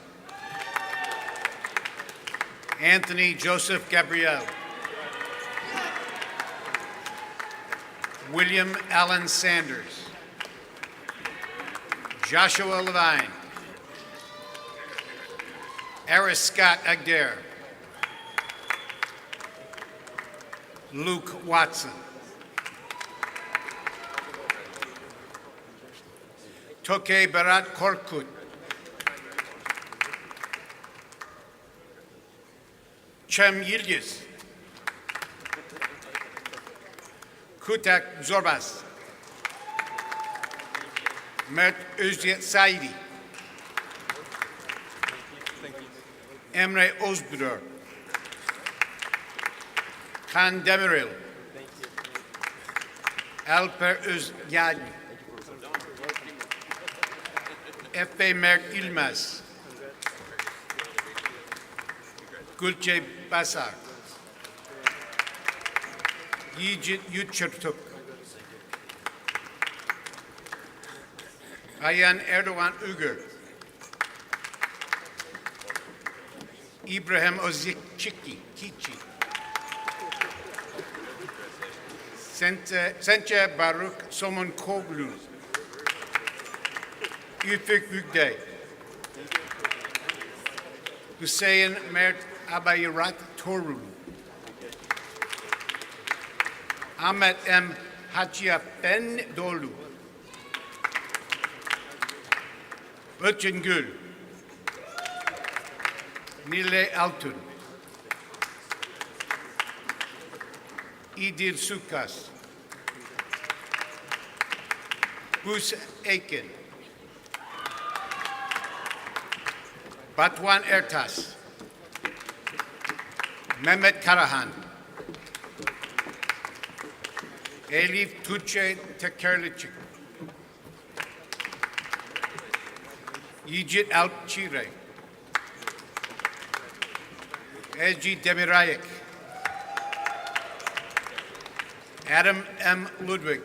Anthony Joseph Gabriel. William Allen Sanders. Joshua Levine. Eris Scott Agdare. Luke Watson. Toke Berat Korkut. Cem Yilgiz. Kutak Zorbas. Mert Özdet Saidi. Emre Özbüdür. Kan Demirel. Alper Özyani. Efe Mert İlmez. Gülce Basar. Yiğit Yüçürtük. Ayhan Erdoğan Ügür. İbrahim Ozikçiki, Kici. Sence Baruk Somon Koglu. Üfük Bügday. Hüseyin Mert Abayrat Torun. Ahmet M. Hacıya Ben Dolu. Öçün Gül. Nile Altun. İdil Sukas. Bus Eken. Batwan Ertas. Mehmet Karahan. Elif Tuğçe Tekerliçik. Yiğit Alp Çire. Elci Demirayek. Adam M. Ludwig.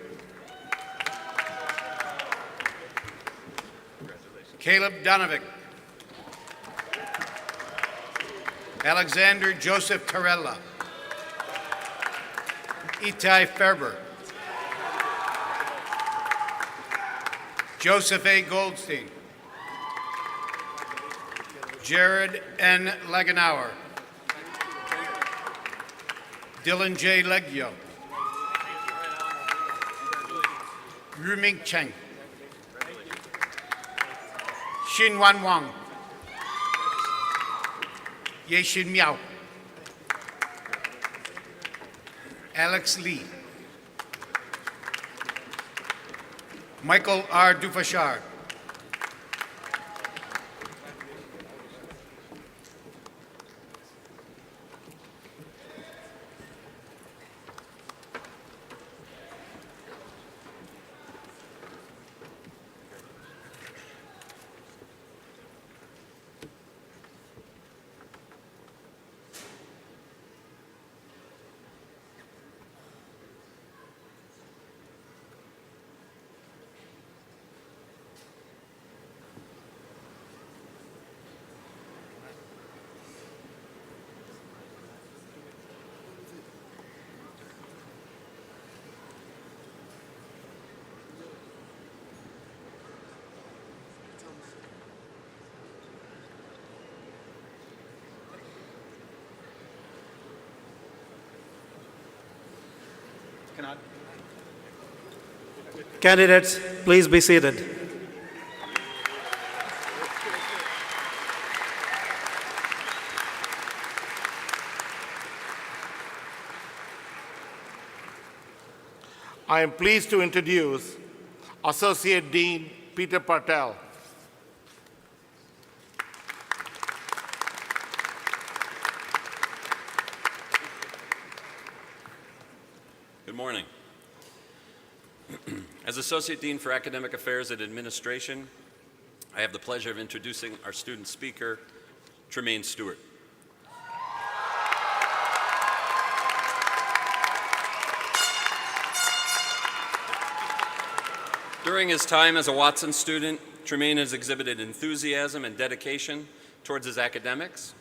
Caleb Donovic. Alexander Joseph Torella. Itai Ferber. Joseph A. Goldstein. Jared N. Lagenauer. Dylan J. Leggio. Ruming Cheng. Xin Wan Wang. Ye Xin Miao. Alex Lee. Michael R. Dufashard. Candidates, please be seated. I am pleased to introduce Associate Dean Peter Patel. Good morning. As Associate Dean for Academic Affairs and Administration, I have the pleasure of introducing our student speaker, Tremaine Stewart. During his time as a Watson student, Tremaine has exhibited enthusiasm and dedication towards his academics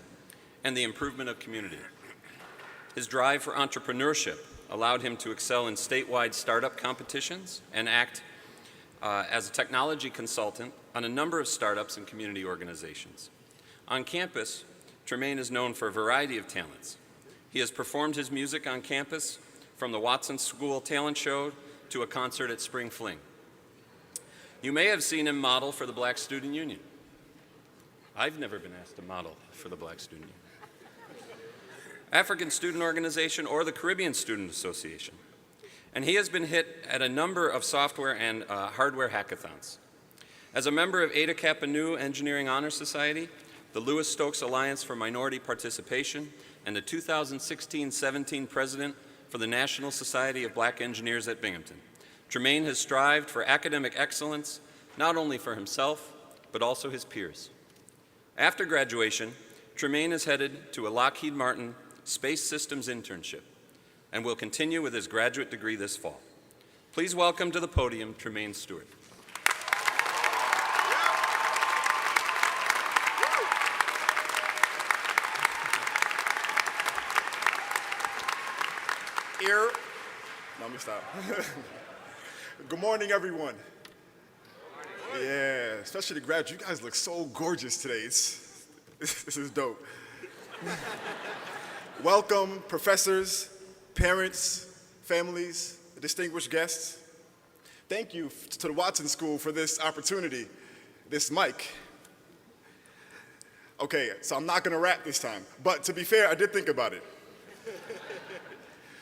and the improvement of community. His drive for entrepreneurship allowed him to excel in statewide startup competitions and act as a technology consultant on a number of startups and community organizations. On campus, Tremaine is known for a variety of talents. He has performed his music on campus, from the Watson School Talent Show to a concert at Spring Fling. You may have seen him model for the Black Student Union. I've never been asked to model for the Black Student Union, African Student Organization, or the Caribbean Student Association. And he has been hit at a number of software and hardware hackathons. As a member of Eta Kappa Nu Engineering Honor Society, the Lewis Stokes Alliance for Minority Participation, and the 2016-17 president for the National Society of Black Engineers at Binghamton, Tremaine has strived for academic excellence, not only for himself, but also his peers. After graduation, Tremaine is headed to a Lockheed Martin Space Systems internship and will continue with his graduate degree this fall. Please welcome to the podium Tremaine Stewart. Here. No, let me stop. Good morning, everyone. Yeah, especially the graduates. You guys look so gorgeous today. This is dope. Welcome, professors, parents, families, distinguished guests. Thank you to the Watson School for this opportunity, this mic. Okay, so I'm not gonna rap this time, but to be fair, I did think about it.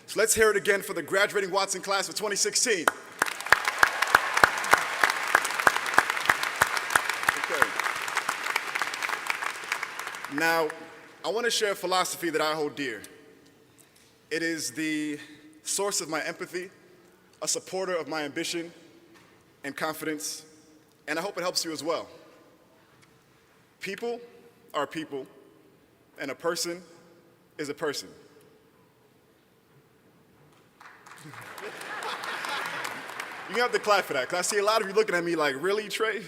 So let's hear it again for the graduating Watson class of 2016. Okay. Now, I want to share a philosophy that I hold dear. It is the source of my empathy, a supporter of my ambition and confidence, and I hope it helps you as well. People are people, and a person is a person. You have to clap for that, because I see a lot of you looking at me like, really, Trey?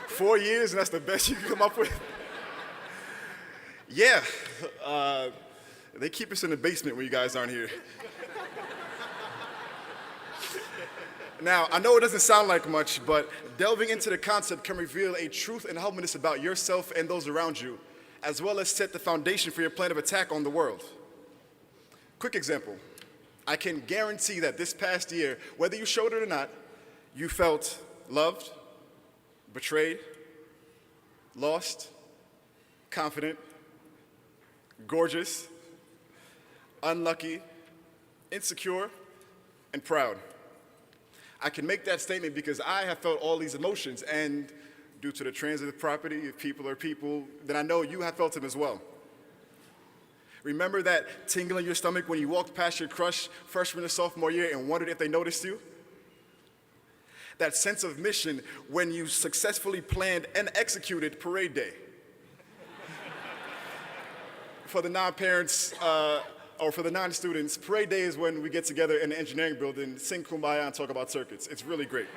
4 years and that's the best you can come up with? Yeah, they keep us in the basement when you guys aren't here. Now, I know it doesn't sound like much, but delving into the concept can reveal a truth and humbleness about yourself and those around you, as well as set the foundation for your plan of attack on the world. Quick example. I can guarantee that this past year, whether you showed it or not, you felt loved, betrayed, lost, confident, gorgeous, unlucky, insecure, and proud. I can make that statement because I have felt all these emotions, and due to the transitive property, if people are people, then I know you have felt them as well. Remember that tingle in your stomach when you walked past your crush freshman or sophomore year and wondered if they noticed you? That sense of mission when you successfully planned and executed parade day. For the non-parents, or for the non-students, parade day is when we get together in the engineering building, sing Kumbaya, and talk about circuits. It's really great.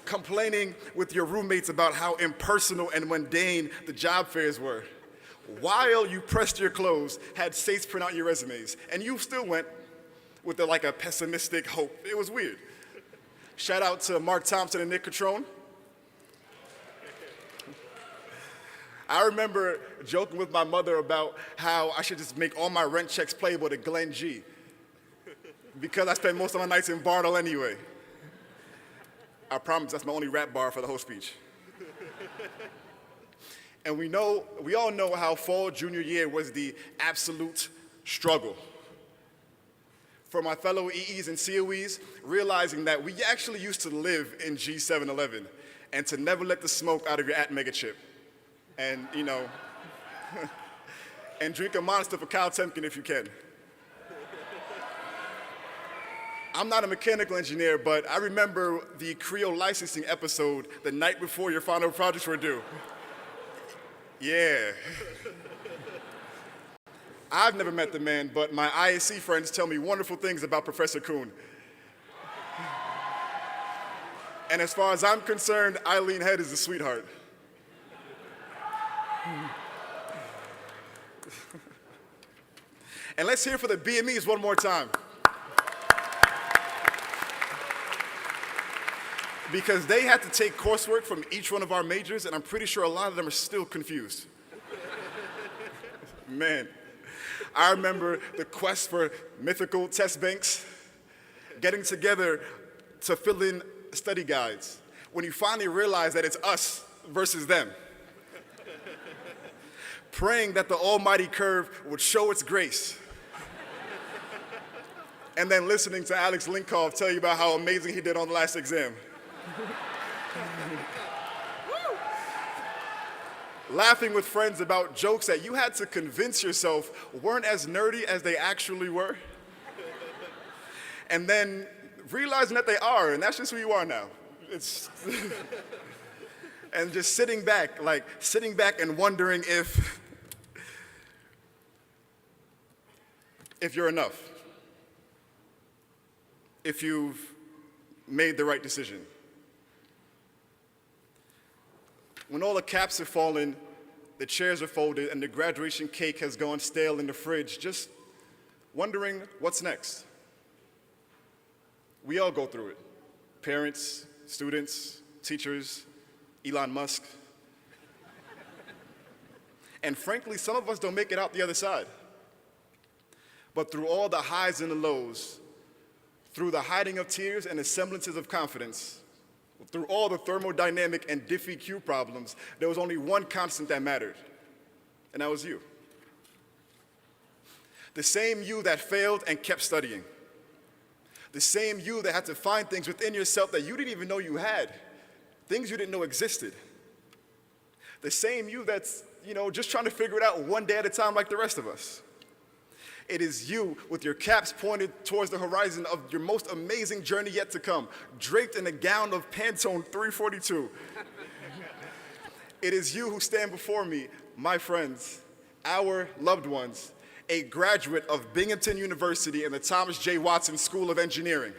Complaining with your roommates about how impersonal and mundane the job fairs were, while you pressed your clothes, had states print out your resumes, and you still went with like a pessimistic hope. It was weird. Shout out to Mark Thompson and Nick Catrone. I remember joking with my mother about how I should just make all my rent checks payable to Glenn G. Because I spend most of my nights in Bartle anyway. I promise that's my only rap bar for the whole speech. And we all know how fall junior year was the absolute struggle. For my fellow EEs and COEs, realizing that we actually used to live in G711 and to never let the smoke out of your mega chip. And, and drink a Monster for Kyle Temkin if you can. I'm not a mechanical engineer, but I remember the Creo licensing episode the night before your final projects were due. Yeah. I've never met the man, but my ISC friends tell me wonderful things about Professor Kuhn. And as far as I'm concerned, Eileen Head is a sweetheart. And let's hear for the BMEs one more time. Because they had to take coursework from each one of our majors, and I'm pretty sure a lot of them are still confused. Man, I remember the quest for mythical test banks, getting together to fill in study guides, when you finally realize that it's us versus them. Praying that the almighty curve would show its grace. And then listening to Alex Linkoff tell you about how amazing he did on the last exam. Laughing with friends about jokes that you had to convince yourself weren't as nerdy as they actually were. And then realizing that they are, and that's just who you are now. It's and just sitting back and wondering if you're enough, if you've made the right decision. When all the caps have fallen, the chairs are folded, and the graduation cake has gone stale in the fridge, just wondering what's next. We all go through it. Parents, students, teachers, Elon Musk. And frankly, some of us don't make it out the other side. But through all the highs and the lows, through the hiding of tears and the semblances of confidence, through all the thermodynamic and Diffie-Q problems, there was only one constant that mattered, and that was you. The same you that failed and kept studying. The same you that had to find things within yourself that you didn't even know you had, things you didn't know existed. The same you that's, just trying to figure it out one day at a time like the rest of us. It is you with your caps pointed towards the horizon of your most amazing journey yet to come, draped in a gown of Pantone 342. It is you who stand before me, my friends, our loved ones, a graduate of Binghamton University and the Thomas J. Watson School of Engineering.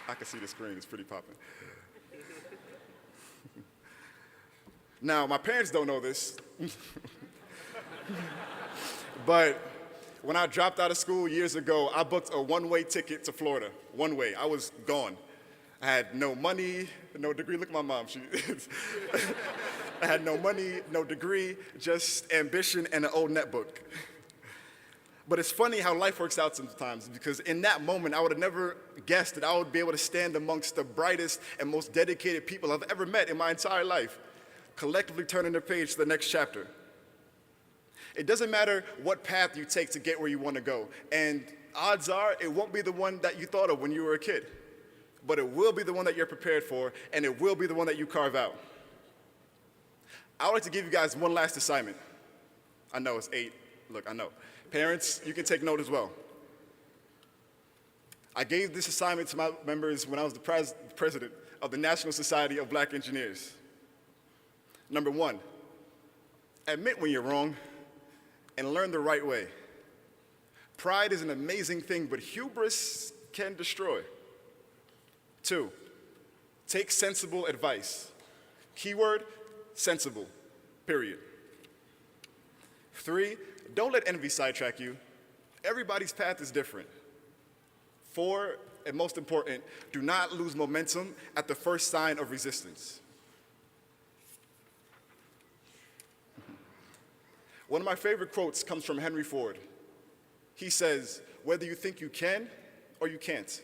I can see the screen, it's pretty popping. Now, my parents don't know this, but when I dropped out of school years ago, I booked a one-way ticket to Florida, one way. I was gone. I had no money, no degree. Look at my mom. I had no money, no degree, just ambition and an old netbook. But it's funny how life works out sometimes, because in that moment, I would have never guessed that I would be able to stand amongst the brightest and most dedicated people I've ever met in my entire life, collectively turning the page to the next chapter. It doesn't matter what path you take to get where you want to go, and odds are it won't be the one that you thought of when you were a kid, but it will be the one that you're prepared for, and it will be the one that you carve out. I would like to give you guys one last assignment. I know it's 8. Look, I know. Parents, you can take note as well. I gave this assignment to my members when I was the president of the National Society of Black Engineers. Number 1, admit when you're wrong and learn the right way. Pride is an amazing thing, but hubris can destroy. 2, take sensible advice. Keyword, sensible, period. 3, don't let envy sidetrack you. Everybody's path is different. 4, and most important, do not lose momentum at the first sign of resistance. One of my favorite quotes comes from Henry Ford. He says, "Whether you think you can or you can't,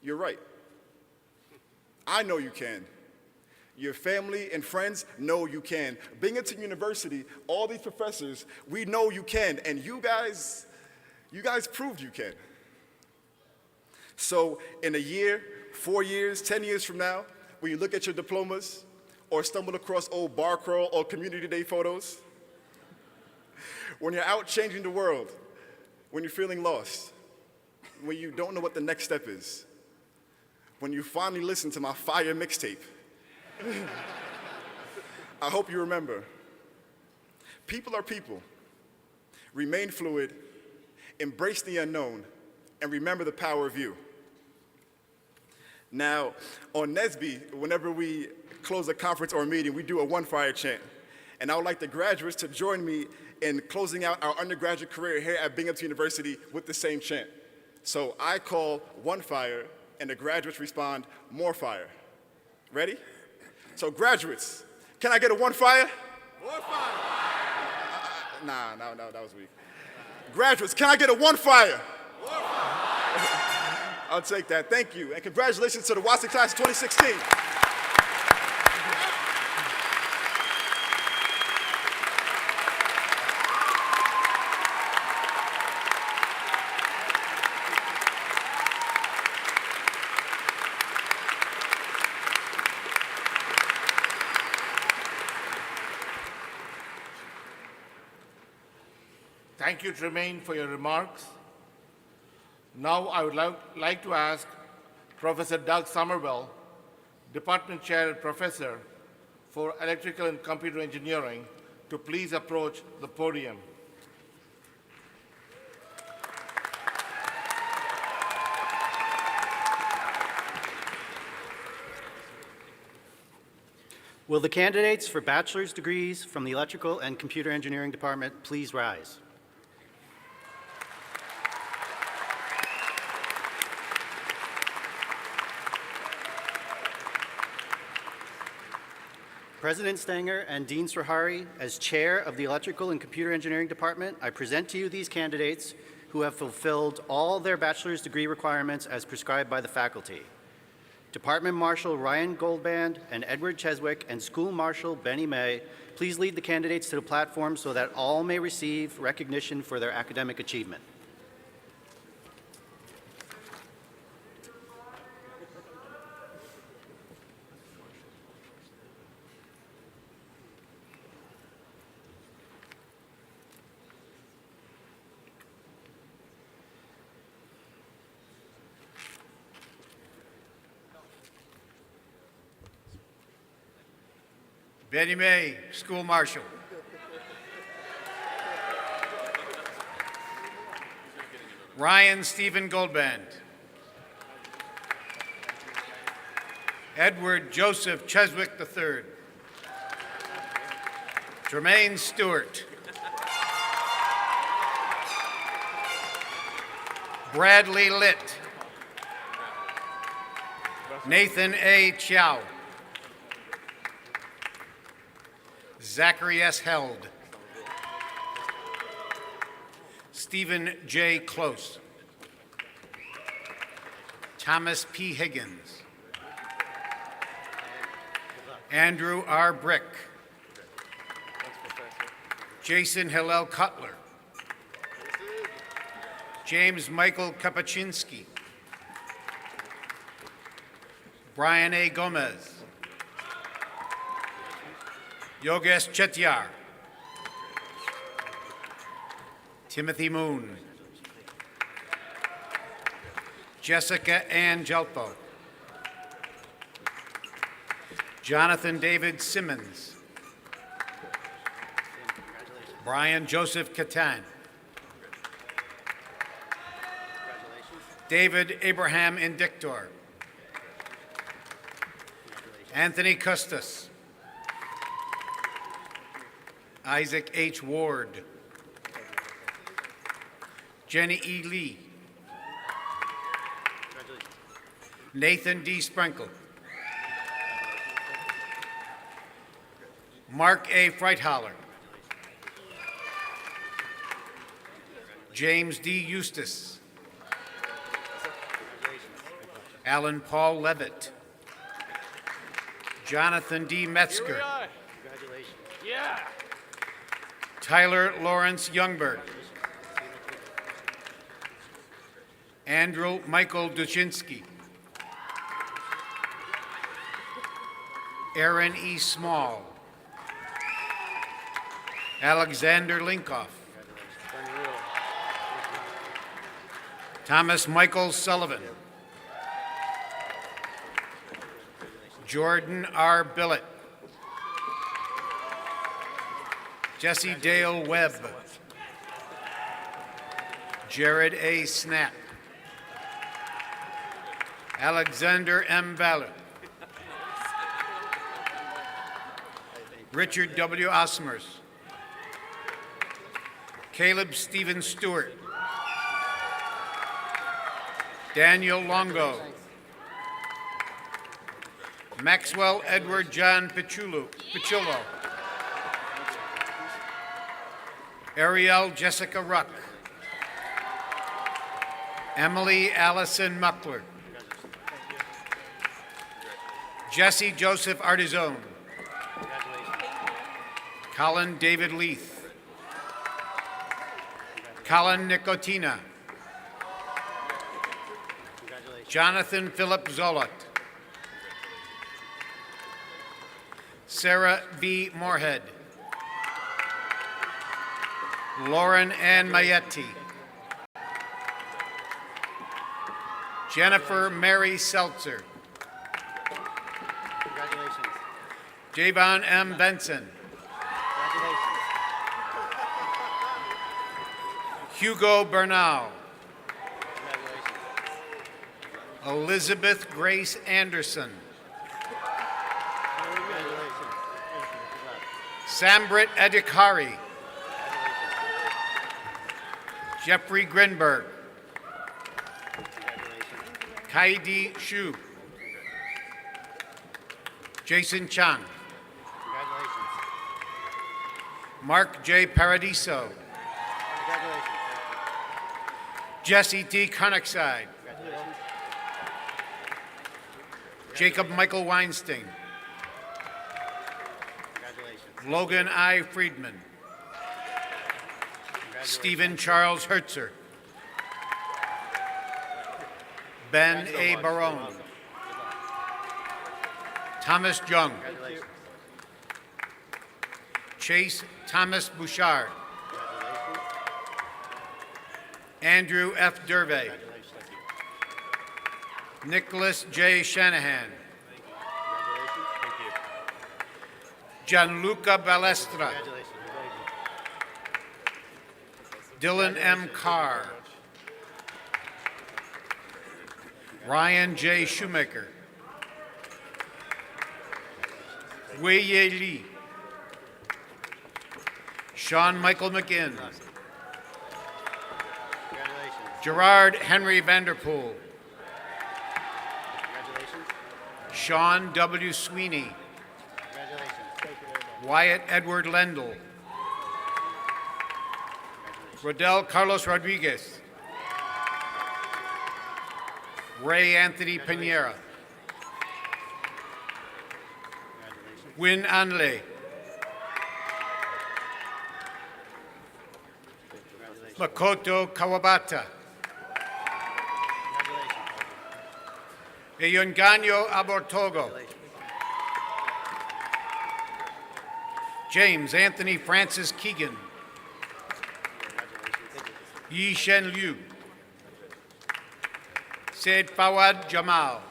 you're right. I know you can. Your family and friends know you can. Binghamton University, all these professors, we know you can, and you guys proved you can." So in a year, 4 years, 10 years from now, when you look at your diplomas or stumble across old bar crawl or community day photos, when you're out changing the world, when you're feeling lost, when you don't know what the next step is, when you finally listen to my fire mixtape, I hope you remember, people are people. Remain fluid, embrace the unknown, and remember the power of you. Now, on NSBE, whenever we close a conference or a meeting, we do a one fire chant. And I would like the graduates to join me in closing out our undergraduate career here at Binghamton University with the same chant. So I call one fire, and the graduates respond, more fire. Ready? So graduates, can I get a one fire? More fire. Nah, that was weak. Graduates, can I get a one fire? More fire. I'll take that, thank you. And congratulations to the Watson class of 2016. Thank you, Tremaine, for your remarks. Now I would like to ask Professor Doug Somerville, Department Chair and Professor for Electrical and Computer Engineering, to please approach the podium. Will the candidates for bachelor's degrees from the Electrical and Computer Engineering Department please rise? President Stenger and Dean Srihari, as chair of the Electrical and Computer Engineering Department, I present to you these candidates who have fulfilled all their bachelor's degree requirements as prescribed by the faculty. Department Marshal Ryan Goldband and Edward Cheswick and School Marshal Benny May, please lead the candidates to the platform so that all may receive recognition for their academic achievement. Benny May, School Marshal. Ryan Stephen Goldband. Edward Joseph Cheswick III. Tremaine Stewart. Bradley Litt. Nathan A. Chow. Zachary S. Held. Stephen J. Close. Thomas P. Higgins. Andrew R. Brick. Jason Hillel Cutler. James Michael Kapuscinski. Brian A. Gomez. Yogesh Chettiar. Timothy Moon. Jessica Ann Jelpo. Jonathan David Simmons. Brian Joseph Catan. David Abraham Indictor. Anthony Custis. Isaac H. Ward. Jenny E. Lee. Nathan D. Sprinkle. Mark A. Freithaler. James D. Eustace. Alan Paul Levitt. Jonathan D. Metzger. Tyler Lawrence Youngberg. Andrew Michael Duchinski. Aaron E. Small. Alexander Linkoff. Thomas Michael Sullivan. Jordan R. Billett. Jesse Dale Webb. Jared A. Snap. Alexander M. Valler. Richard W. Osmers. Caleb Stephen Stewart. Daniel Longo. Maxwell Edward John Pichullo. Ariel Jessica Ruck. Emily Allison Muckler. Jesse Joseph Artizone. Colin David Leith. Colin Nicotina. Jonathan Philip Zolot. Sarah V. Moorhead. Lauren Ann Maietti. Jennifer Mary Seltzer. Javon M. Benson. Hugo Bernal. Elizabeth Grace Anderson. Sambrit Edikari. Jeffrey Grinberg. Kaidi Shu. Jason Chang. Mark J. Paradiso. Jesse T. Koenigside. Jacob Michael Weinstein. Logan I. Friedman. Stephen Charles Hertzer. Ben A. Barone. Thomas Jung. Chase Thomas Bouchard. Andrew F. Dervey. Nicholas J. Shanahan. Gianluca Balestra. Dylan M. Carr. Ryan J. Shoemaker. Wei Ye Lee. Sean Michael McGinn. Gerard Henry Vanderpool. Sean W. Sweeney. Wyatt Edward Lendl. Rodel Carlos Rodriguez. Ray Anthony Pinera. Win Anle. Makoto Kawabata. Eyonganyo Abortogo. James Anthony Francis Keegan. Yi Shen Liu. Said Fawad Jamal.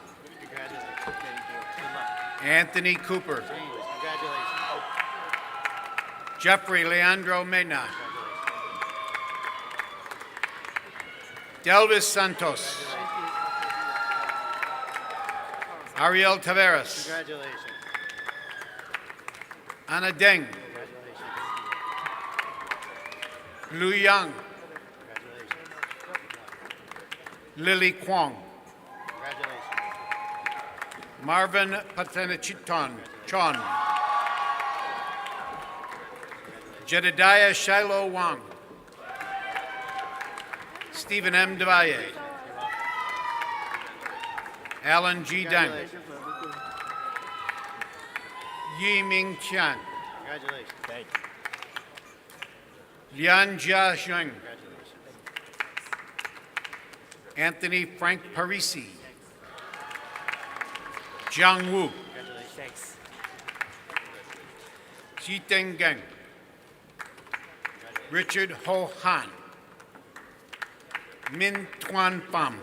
Anthony Cooper. Jeffrey Leandro Mena. Delvis Santos. Ariel Taveras. Anna Deng. Lu Yang. Lily Kwong. Marvin Patanachiton, Chon. Jedediah Shiloh Wang. Stephen M. DeValle. Alan G. Deng. Yi Ming Qian. Lian Jia Zheng. Anthony Frank Parisi. Jiang Wu. Jiteng Geng. Richard Ho Han. Min Tuan Pham.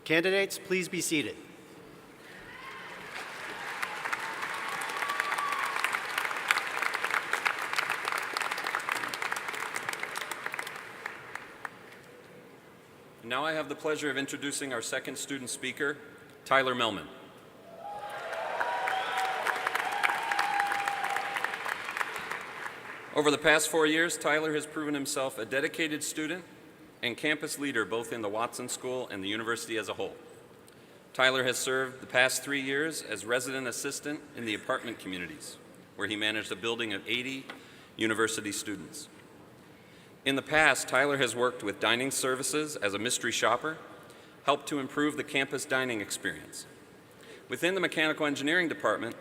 Candidates, please be seated. Now I have the pleasure of introducing our second student speaker, Tyler Melman. Over the past 4 years, Tyler has proven himself a dedicated student and campus leader both in the Watson School and the university as a whole. Tyler has served the past 3 years as resident assistant in the apartment communities, where he managed a building of 80 university students. In the past, Tyler has worked with dining services as a mystery shopper, helped to improve the campus dining experience. Within the mechanical engineering department,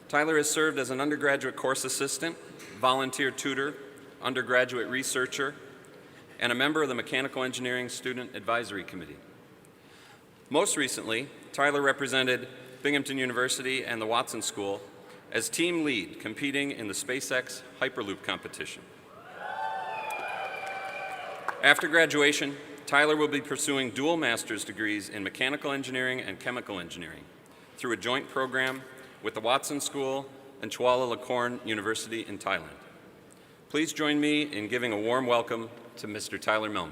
Tyler has served as an undergraduate course assistant, volunteer tutor, undergraduate researcher, and a member of the Mechanical Engineering Student Advisory Committee. Most recently, Tyler represented Binghamton University and the Watson School as team lead, competing in the SpaceX Hyperloop competition. After graduation, Tyler will be pursuing dual master's degrees in mechanical engineering and chemical engineering through a joint program with the Watson School and Chulalongkorn University in Thailand. Please join me in giving a warm welcome to Mr. Tyler Melman.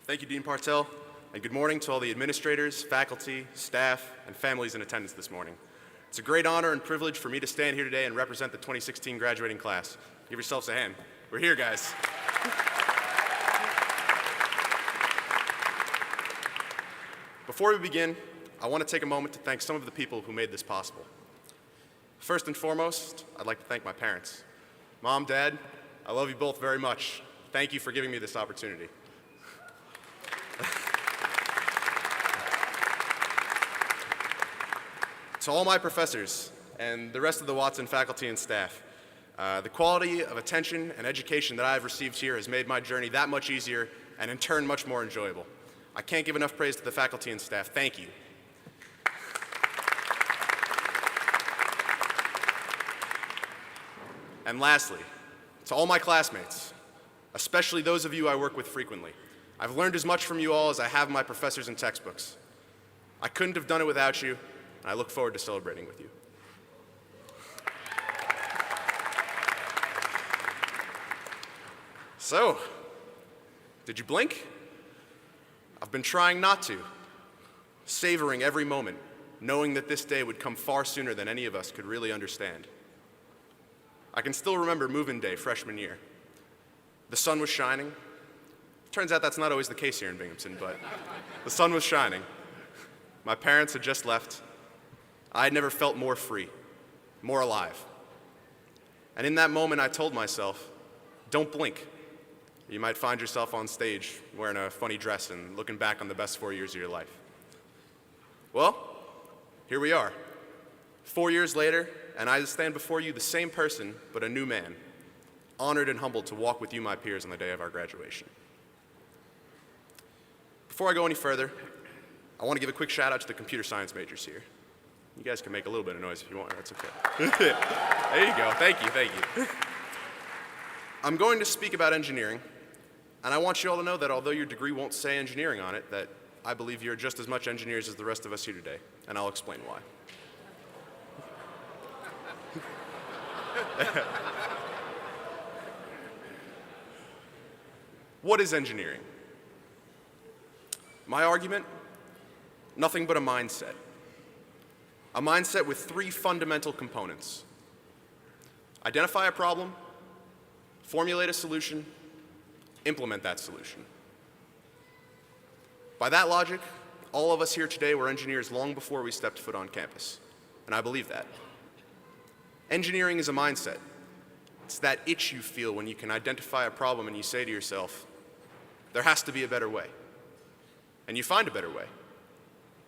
Thank you, Dean Partel, and good morning to all the administrators, faculty, staff, and families in attendance this morning. It's a great honor and privilege for me to stand here today and represent the 2016 graduating class. Give yourselves a hand. We're here, guys. Before we begin, I want to take a moment to thank some of the people who made this possible. First and foremost, I'd like to thank my parents. Mom, Dad, I love you both very much. Thank you for giving me this opportunity. To all my professors and the rest of the Watson faculty and staff, the quality of attention and education that I've received here has made my journey that much easier and in turn much more enjoyable. I can't give enough praise to the faculty and staff. Thank you. And lastly, to all my classmates, especially those of you I work with frequently, I've learned as much from you all as I have my professors and textbooks. I couldn't have done it without you, and I look forward to celebrating with you. So, did you blink? I've been trying not to, savoring every moment, knowing that this day would come far sooner than any of us could really understand. I can still remember move-in day freshman year. The sun was shining. Turns out that's not always the case here in Binghamton, but the sun was shining. My parents had just left. I had never felt more free, more alive. And in that moment, I told myself, don't blink. You might find yourself on stage wearing a funny dress and looking back on the best 4 years of your life. Well, here we are, 4 years later, and I stand before you the same person, but a new man, honored and humbled to walk with you, my peers, on the day of our graduation. Before I go any further, I want to give a quick shout out to the computer science majors here. You guys can make a little bit of noise if you want, that's okay. There you go, thank you, thank you. I'm going to speak about engineering, and I want you all to know that although your degree won't say engineering on it, that I believe you're just as much engineers as the rest of us here today, and I'll explain why. What is engineering? My argument? Nothing but a mindset. A mindset with three fundamental components. Identify a problem, formulate a solution, implement that solution. By that logic, all of us here today were engineers long before we stepped foot on campus, and I believe that. Engineering is a mindset. It's that itch you feel when you can identify a problem and you say to yourself, there has to be a better way. And you find a better way.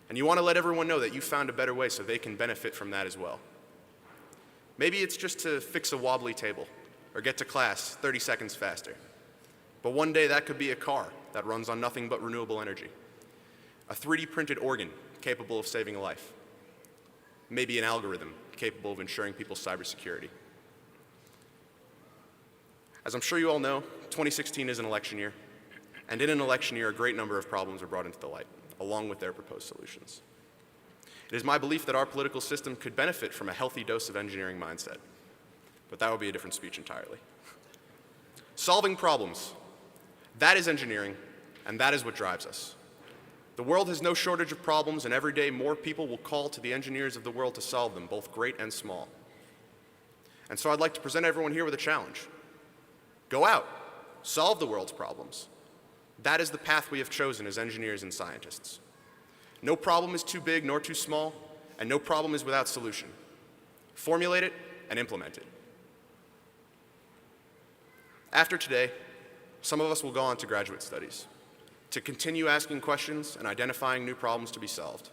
And you want to let everyone know that you found a better way so they can benefit from that as well. Maybe it's just to fix a wobbly table or get to class 30 seconds faster. But one day that could be a car that runs on nothing but renewable energy. A 3D printed organ capable of saving a life. Maybe an algorithm capable of ensuring people's cybersecurity. As I'm sure you all know, 2016 is an election year. And in an election year, a great number of problems are brought into the light, along with their proposed solutions. It is my belief that our political system could benefit from a healthy dose of engineering mindset. But that would be a different speech entirely. Solving problems. That is engineering, and that is what drives us. The world has no shortage of problems, and every day more people will call to the engineers of the world to solve them, both great and small. And so I'd like to present everyone here with a challenge. Go out, solve the world's problems. That is the path we have chosen as engineers and scientists. No problem is too big nor too small, and no problem is without solution. Formulate it and implement it. After today, some of us will go on to graduate studies, to continue asking questions and identifying new problems to be solved.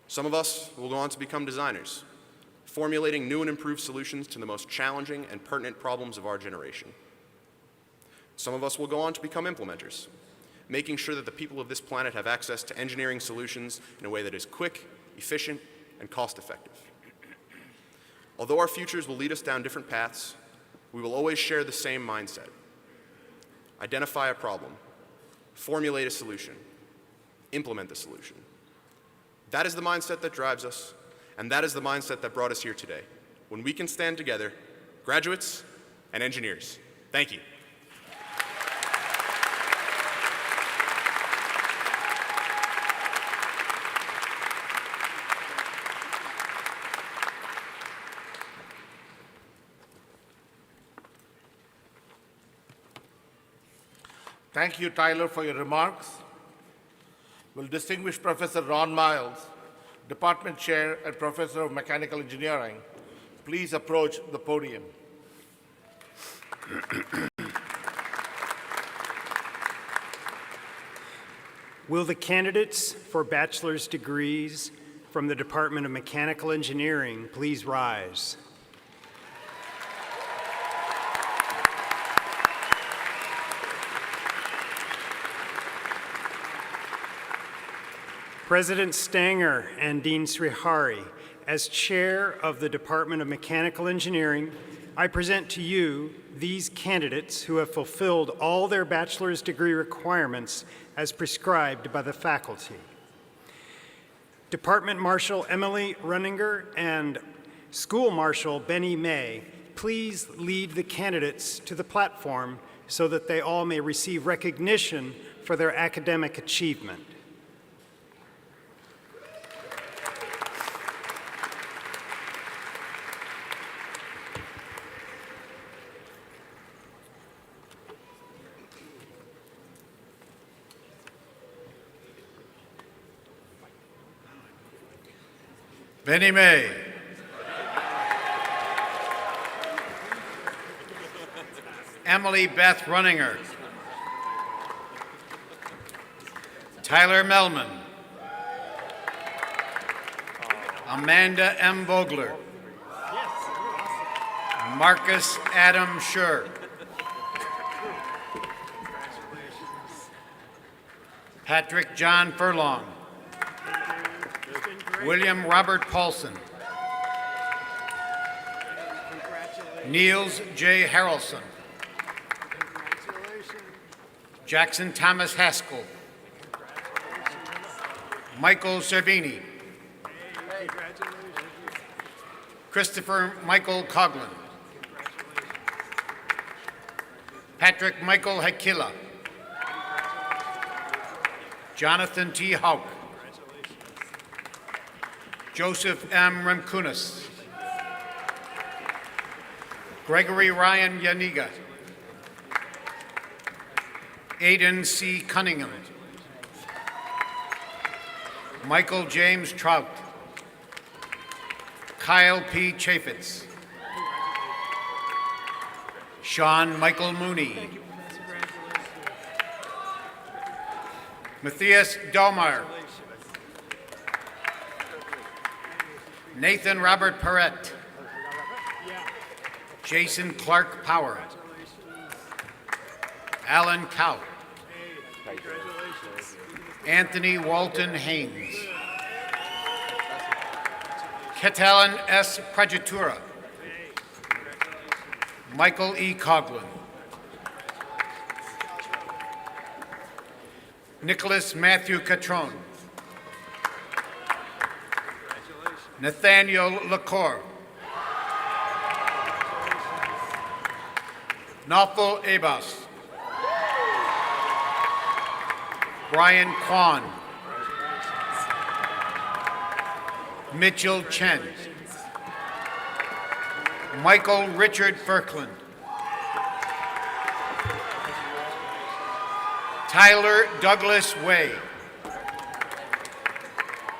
Some of us will go on to become designers, formulating new and improved solutions to the most challenging and pertinent problems of our generation. Some of us will go on to become implementers, making sure that the people of this planet have access to engineering solutions in a way that is quick, efficient, and cost-effective. Although our futures will lead us down different paths, we will always share the same mindset. Identify a problem, formulate a solution, implement the solution. That is the mindset that drives us, and that is the mindset that brought us here today, when we can stand together, graduates and engineers. Thank you. Thank you, Tyler, for your remarks. Will distinguished Professor Ron Miles, Department Chair and Professor of Mechanical Engineering, please approach the podium. Will the candidates for bachelor's degrees from the Department of Mechanical Engineering please rise? President Stanger and Dean Srihari, as chair of the Department of Mechanical Engineering, I present to you these candidates who have fulfilled all their bachelor's degree requirements as prescribed by the faculty. Department Marshal Emily Runninger and School Marshal Benny May, please lead the candidates to the platform so that they all may receive recognition for their academic achievement. Benny May. Emily Beth Runninger. Tyler Melman. Amanda M. Vogler. Marcus Adam Schur. Patrick John Furlong. William Robert Paulson. Niels J. Harrelson. Jackson Thomas Haskell. Michael Cervini. Christopher Michael Coughlin. Patrick Michael Hakila. Jonathan T. Hauk. Joseph M. Remkunis. Gregory Ryan Yaniga. Aidan C. Cunningham. Michael James Trout. Kyle P. Chaffetz. Sean Michael Mooney. Matthias Delmar. Nathan Robert Perrett. Jason Clark Power. Alan Cow. Anthony Walton Haynes. Catalin S. Prajatura. Michael E. Coughlin. Nicholas Matthew Catron. Nathaniel Lacour. Nafal Abbas. Brian Kwan. Mitchell Chen. Michael Richard Firkland. Tyler Douglas Way.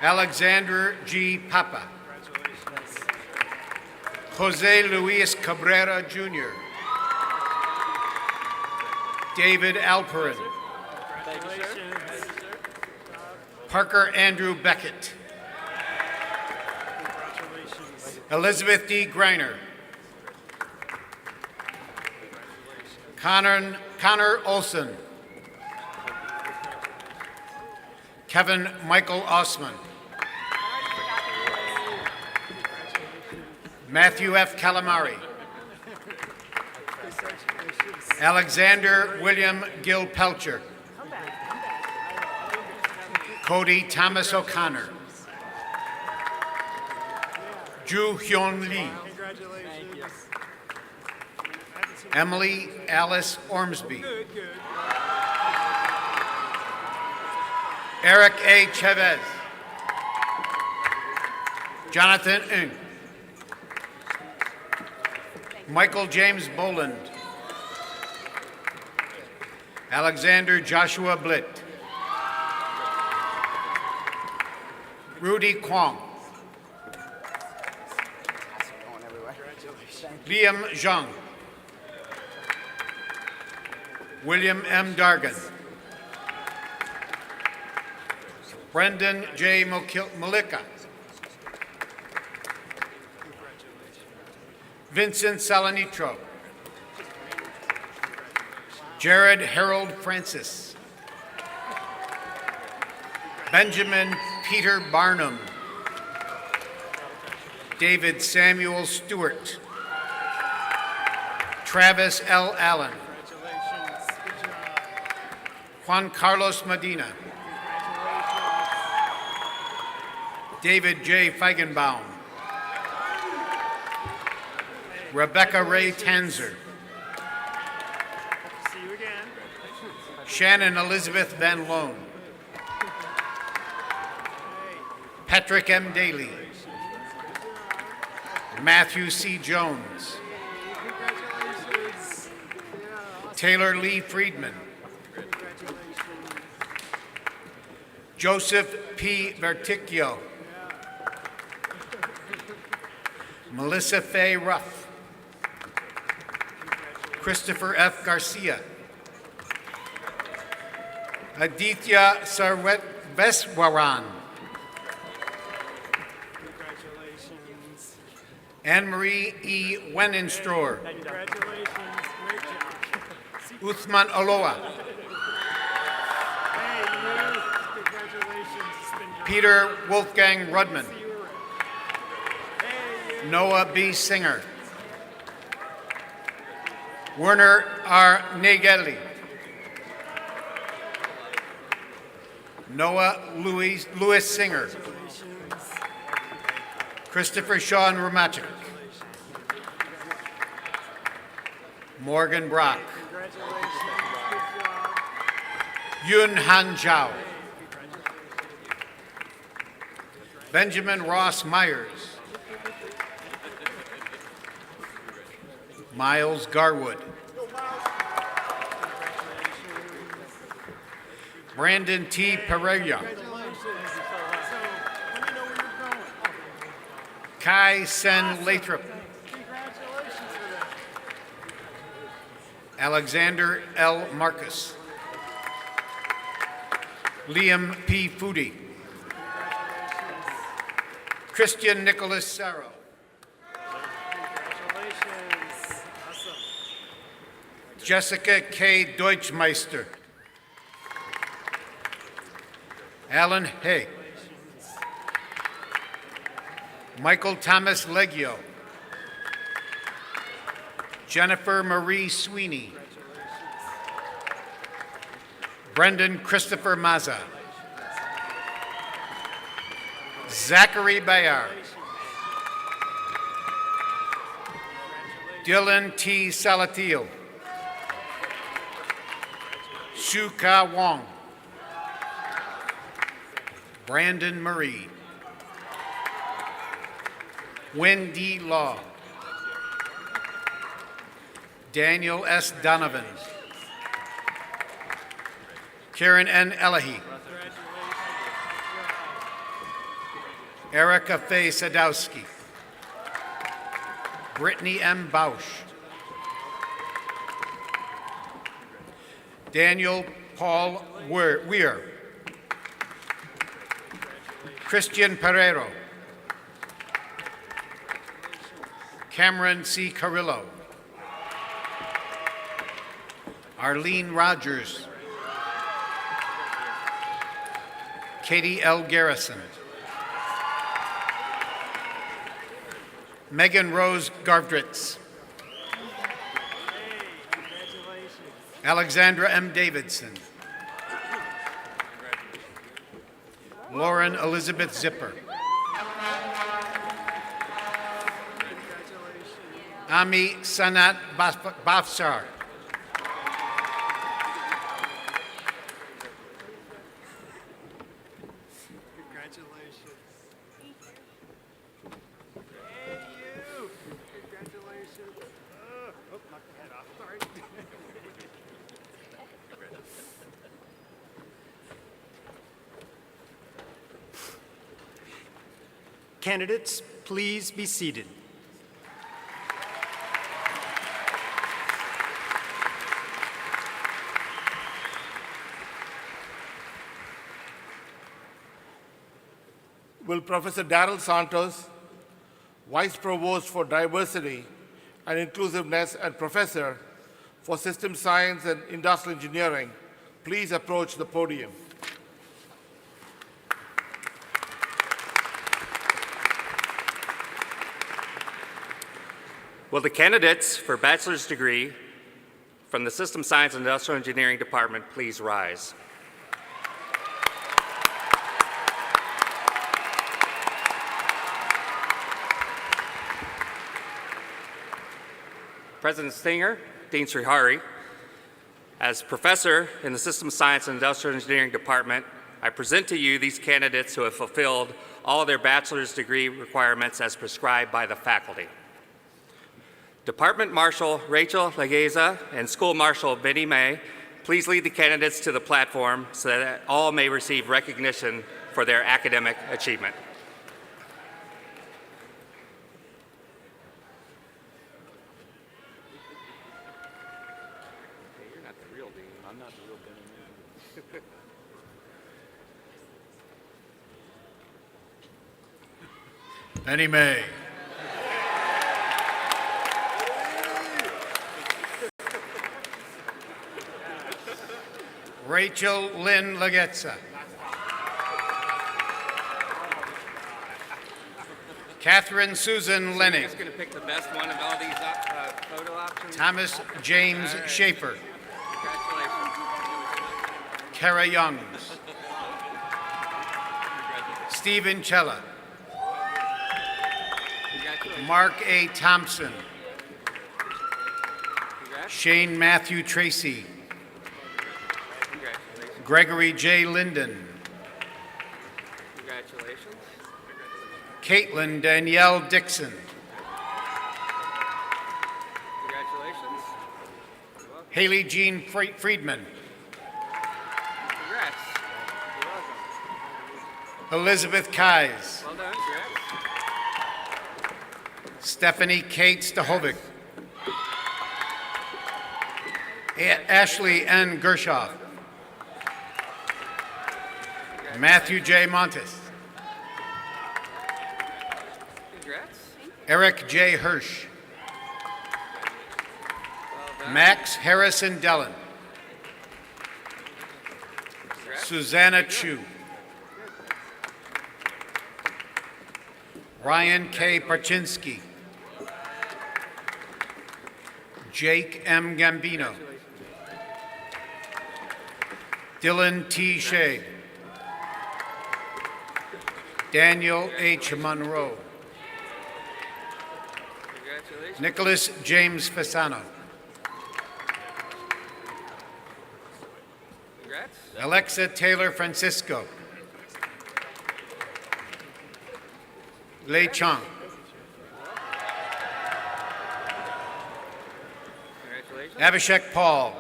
Alexander G. Papa. Jose Luis Cabrera Jr. David Alperin. Parker Andrew Beckett. Elizabeth D. Greiner. Connor Olson. Kevin Michael Osman. Matthew F. Calamari. Alexander William Gil Pelcher. Cody Thomas O'Connor. Ju Hyun Lee. Emily Alice Ormsby. Eric A. Chavez. Jonathan Ng. Michael James Boland. Alexander Joshua Blitt. Rudy Kwong. Liam Zhang. William M. Dargan. Brendan J. Malika. Vincent Salanitro. Jared Harold Francis. Benjamin Peter Barnum. David Samuel Stewart. Travis L. Allen. Juan Carlos Medina. David J. Feigenbaum. Rebecca Ray Tanzer. Shannon Elizabeth Van Loan. Patrick M. Daly. Matthew C. Jones. Taylor Lee Friedman. Joseph P. Verticchio. Melissa Faye Ruff. Christopher F. Garcia. Aditya Sarveswaran. Anne-Marie E. Wenenstroer. Uthman Aloa. Peter Wolfgang Rudman. Noah B. Singer. Werner R. Nageli. Noah Lewis Singer. Christopher Sean Romachik. Morgan Brock. Yun Han Zhao. Benjamin Ross Myers. Miles Garwood. Brandon T. Pereira. Kai Sen Lathrop. Alexander L. Marcus. Liam P. Foodie. Christian Nicholas Sarro. Jessica K. Deutschmeister. Alan Hay. Michael Thomas Leggio. Jennifer Marie Sweeney. Brendan Christopher Maza. Zachary Bayard. Dylan T. Salatil. Shu Ka Wong. Brandon Murray. Wendy Law. Daniel S. Donovan. Karen N. Elahi. Erica Faye Sadowski. Brittany M. Bausch. Daniel Paul Weir. Christian Pereiro. Cameron C. Carrillo. Arlene Rogers. Katie L. Garrison. Megan Rose Gardritz. Alexandra M. Davidson. Lauren Elizabeth Zipper. Ami Sanat Bafsar. Candidates, please be seated. Will Professor Darrell Santos, Vice Provost for Diversity and Inclusiveness and Professor for System Science and Industrial Engineering, please approach the podium. Will the candidates for bachelor's degree from the System Science and Industrial Engineering Department please rise? President Stenger, Dean Srihari, as professor in the System Science and Industrial Engineering Department, I present to you these candidates who have fulfilled all their bachelor's degree requirements as prescribed by the faculty. Department Marshal Rachel Legeza and School Marshal Benny May, please lead the candidates to the platform so that all may receive recognition for their academic achievement. You're not the real Dean. I'm not the real Benny. Benny May. Rachel Lynn Legetza. Catherine Susan Lennig. Just going to pick the best one of all these photo options. Thomas James Schaefer. Congratulations. Kara Youngs. Stephen Chella. Congratulations. Mark A. Thompson. Congrats. Shane Matthew Tracy. Congratulations. Gregory J. Linden. Congratulations. Caitlin Danielle Dixon. Congratulations. Haley Jean Friedman. Congrats. You're welcome. Elizabeth Kais. Well done. Congrats. Stephanie Kate Stahovic. Ashley N. Gershoff. Matthew J. Montes. Congrats. Eric J. Hirsch. Max Harrison Dellin. Congrats. Susanna Chu. Ryan K. Parchinsky. Jake M. Gambino. Dylan T. Shea. Daniel H. Monroe. Congratulations. Nicholas James Fasano. Congrats. Alexa Taylor Francisco. Lei Chang. Congratulations. Abhishek Paul.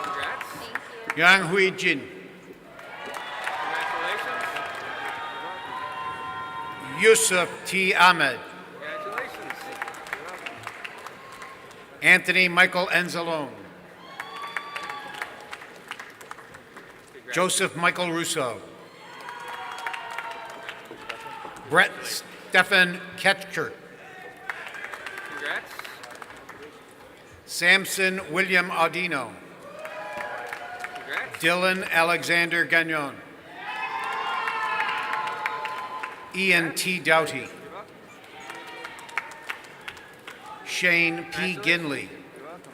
Congrats. Yang Hui Jin. Congratulations. Yusuf T. Ahmed. Congratulations. You're welcome. Anthony Michael Enzalone. Congrats. Joseph Michael Russo. Brett Stephan Ketcher. Congrats. Samson William Audino. Congrats. Dylan Alexander Gagnon. Ian T. Doughty. You're welcome. Shane P. Ginley. You're welcome.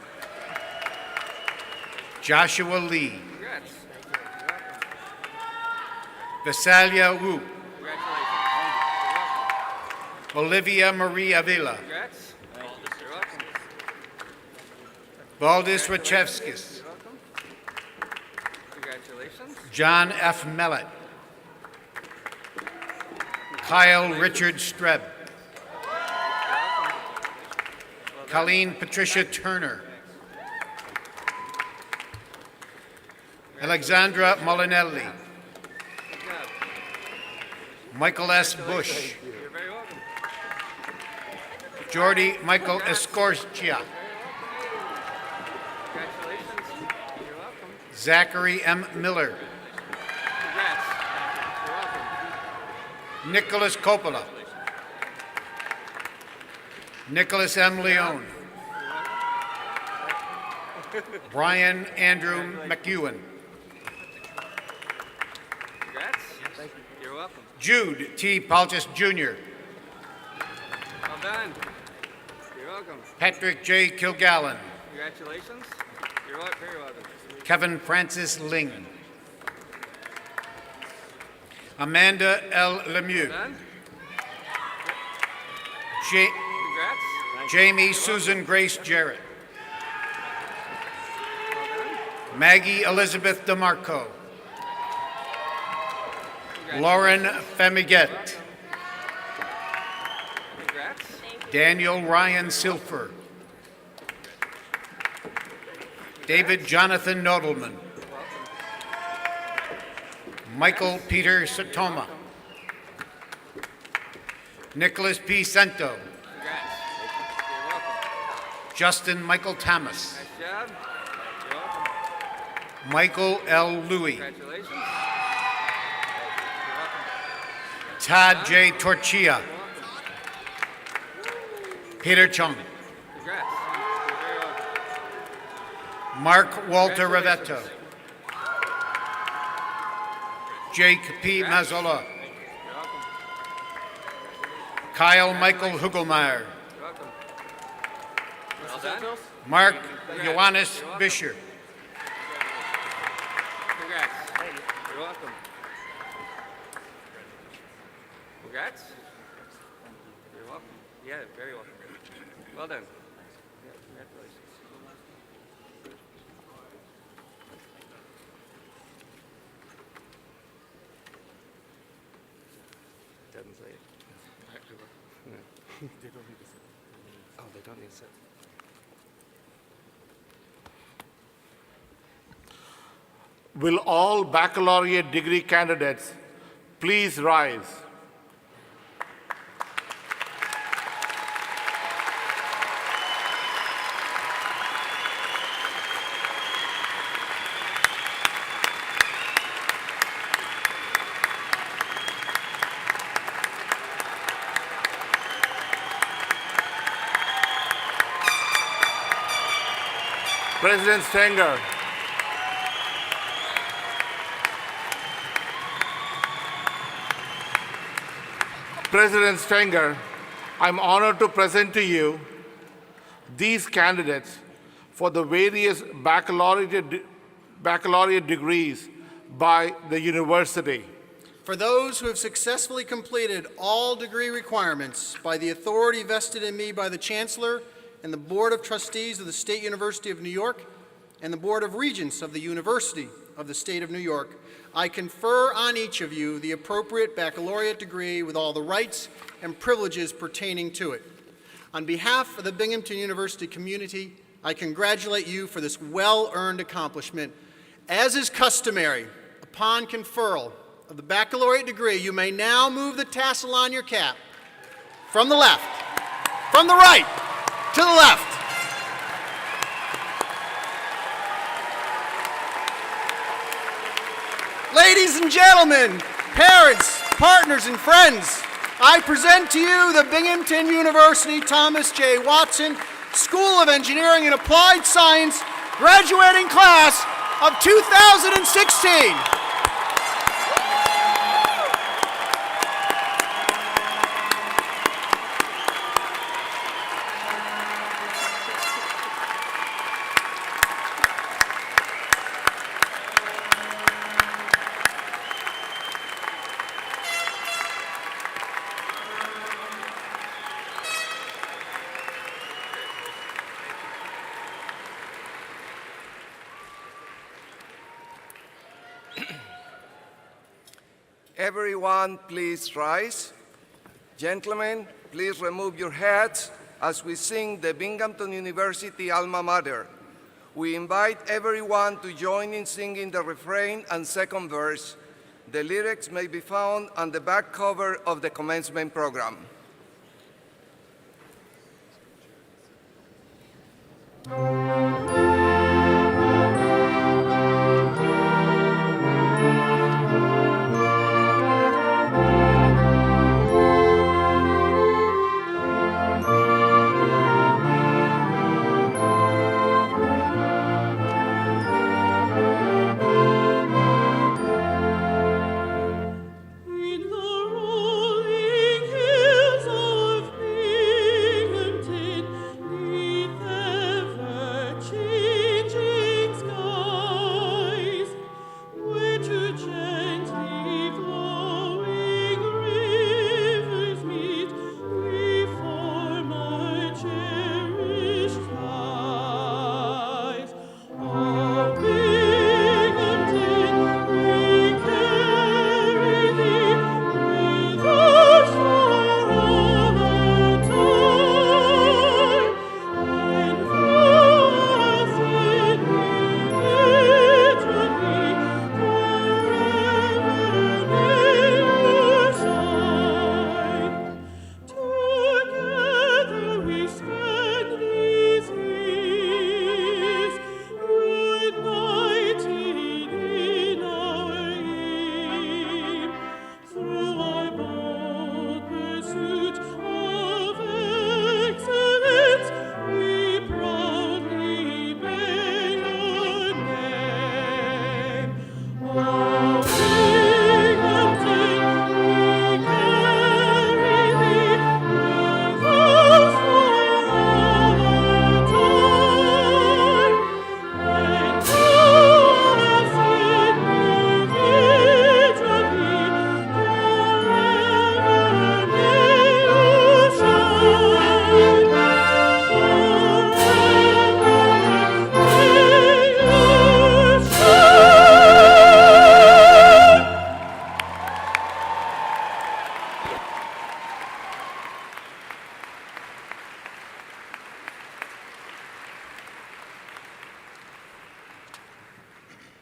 Joshua Lee. Congrats. You're welcome. Visalia Wu. Congratulations. You're welcome. Olivia Marie Avila. Congrats. You're welcome. Valdis Rachevskis. You're welcome. Congratulations. John F. Mellett. Kyle Richard Streb. Colleen Patricia Turner. Alexandra Molinelli. Good job. Michael S. Bush. You're very welcome. Jordy Michael Escorcia. Congratulations. You're welcome. Zachary M. Miller. Congrats. You're welcome. Nicholas Coppola. Nicholas M. Leone. Brian Andrew McEwen. Congrats. You're welcome. Jude T. Palchis Jr. Well done. You're welcome. Patrick J. Kilgallen. Congratulations. You're very welcome. Kevin Francis Ling. Amanda L. Lemieux. Done. Ja- Congrats. Jamie Susan Grace Jarrett. Well done. Maggie Elizabeth DeMarco. Congrats. Lauren Femiget. Congrats. Daniel Ryan Silfer. David Jonathan Nodelman. Michael Peter Satoma. Nicholas P. Sento. Congrats. You're welcome. Justin Michael Thomas. Nice job. You're welcome. Michael L. Louis. Congratulations. You're welcome. Todd J. Torchia. Peter Chung. Congrats. You're very welcome. Mark Walter Congratulations. Ravetto. Jake P. Mazzola. You're welcome. Kyle Michael Hugelmeyer. Welcome. Well done. Mark Ioannis Bisher. Congrats. You're welcome. Congrats. You're welcome. Yeah, very welcome. Well done. Yeah, congratulations. Doesn't say it. No. They don't need to sit. Oh, they don't need to sit. Will all baccalaureate degree candidates please rise? President Stenger. President Stenger, I'm honored to present to you these candidates for the various baccalaureate degrees by the university. For those who have successfully completed all degree requirements by the authority vested in me by the Chancellor and the Board of Trustees of the State University of New York and the Board of Regents of the University of the State of New York, I confer on each of you the appropriate baccalaureate degree with all the rights and privileges pertaining to it. On behalf of the Binghamton University community, I congratulate you for this well-earned accomplishment. As is customary, upon conferral of the baccalaureate degree, you may now move the tassel on your cap from the left, from the right, to the left. Ladies and gentlemen, parents, partners, and friends, I present to you the Binghamton University Thomas J. Watson School of Engineering and Applied Science graduating class of 2016. Everyone, please rise. Gentlemen, please remove your hats as we sing the Binghamton University alma mater. We invite everyone to join in singing the refrain and second verse. The lyrics may be found on the back cover of the commencement program. Hills of Binghamton, 'neath ever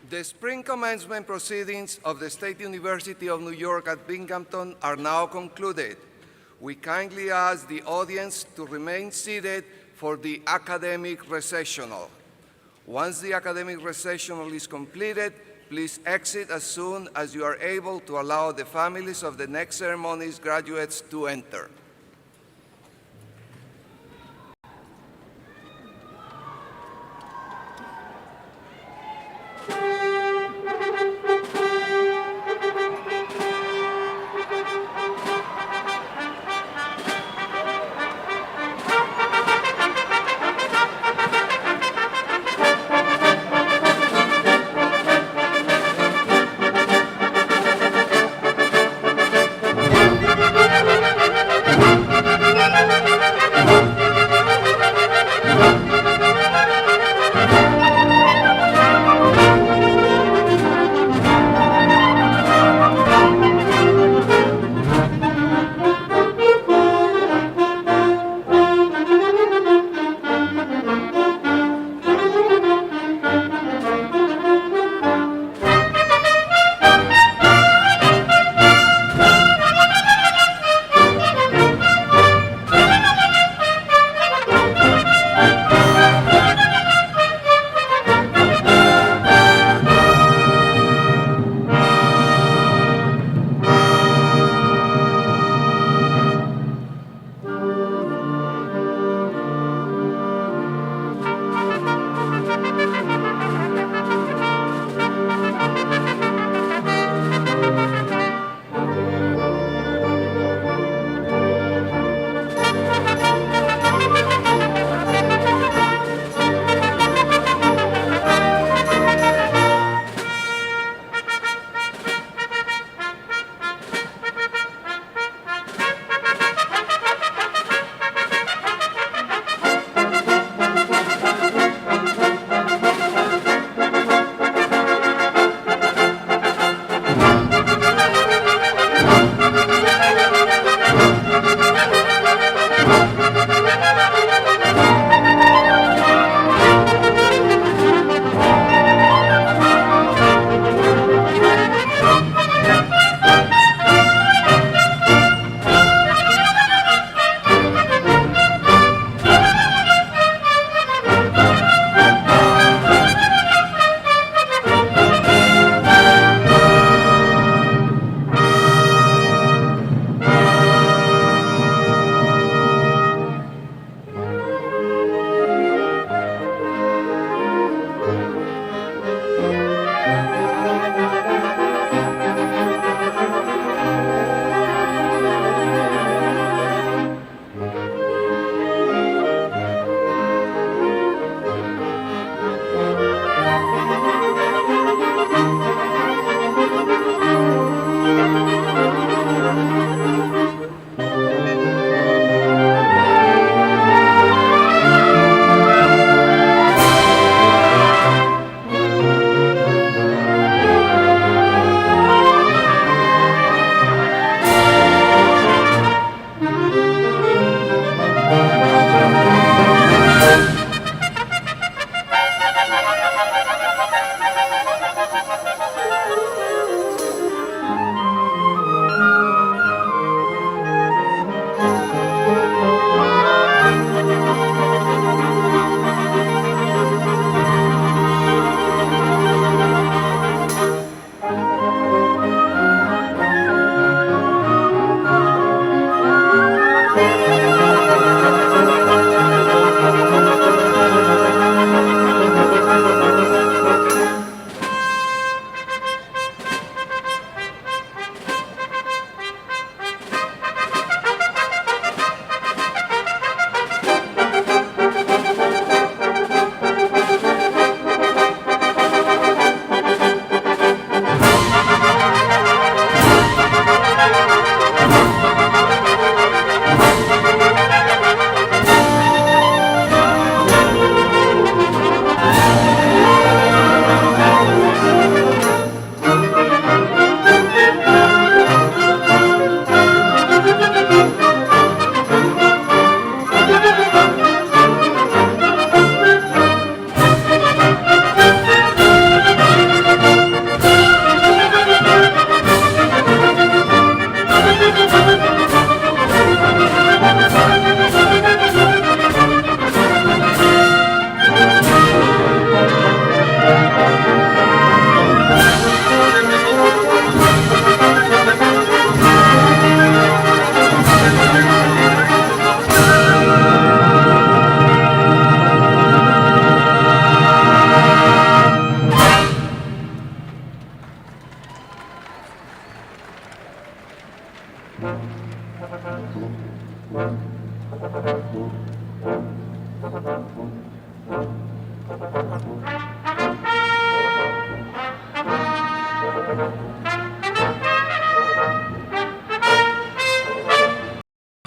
The spring commencement proceedings of the State University of New York at Binghamton are now concluded. We kindly ask the audience to remain seated for the academic recessional. Once the academic recessional is completed, please exit as soon as you are able to allow the families of the next ceremony's graduates to enter.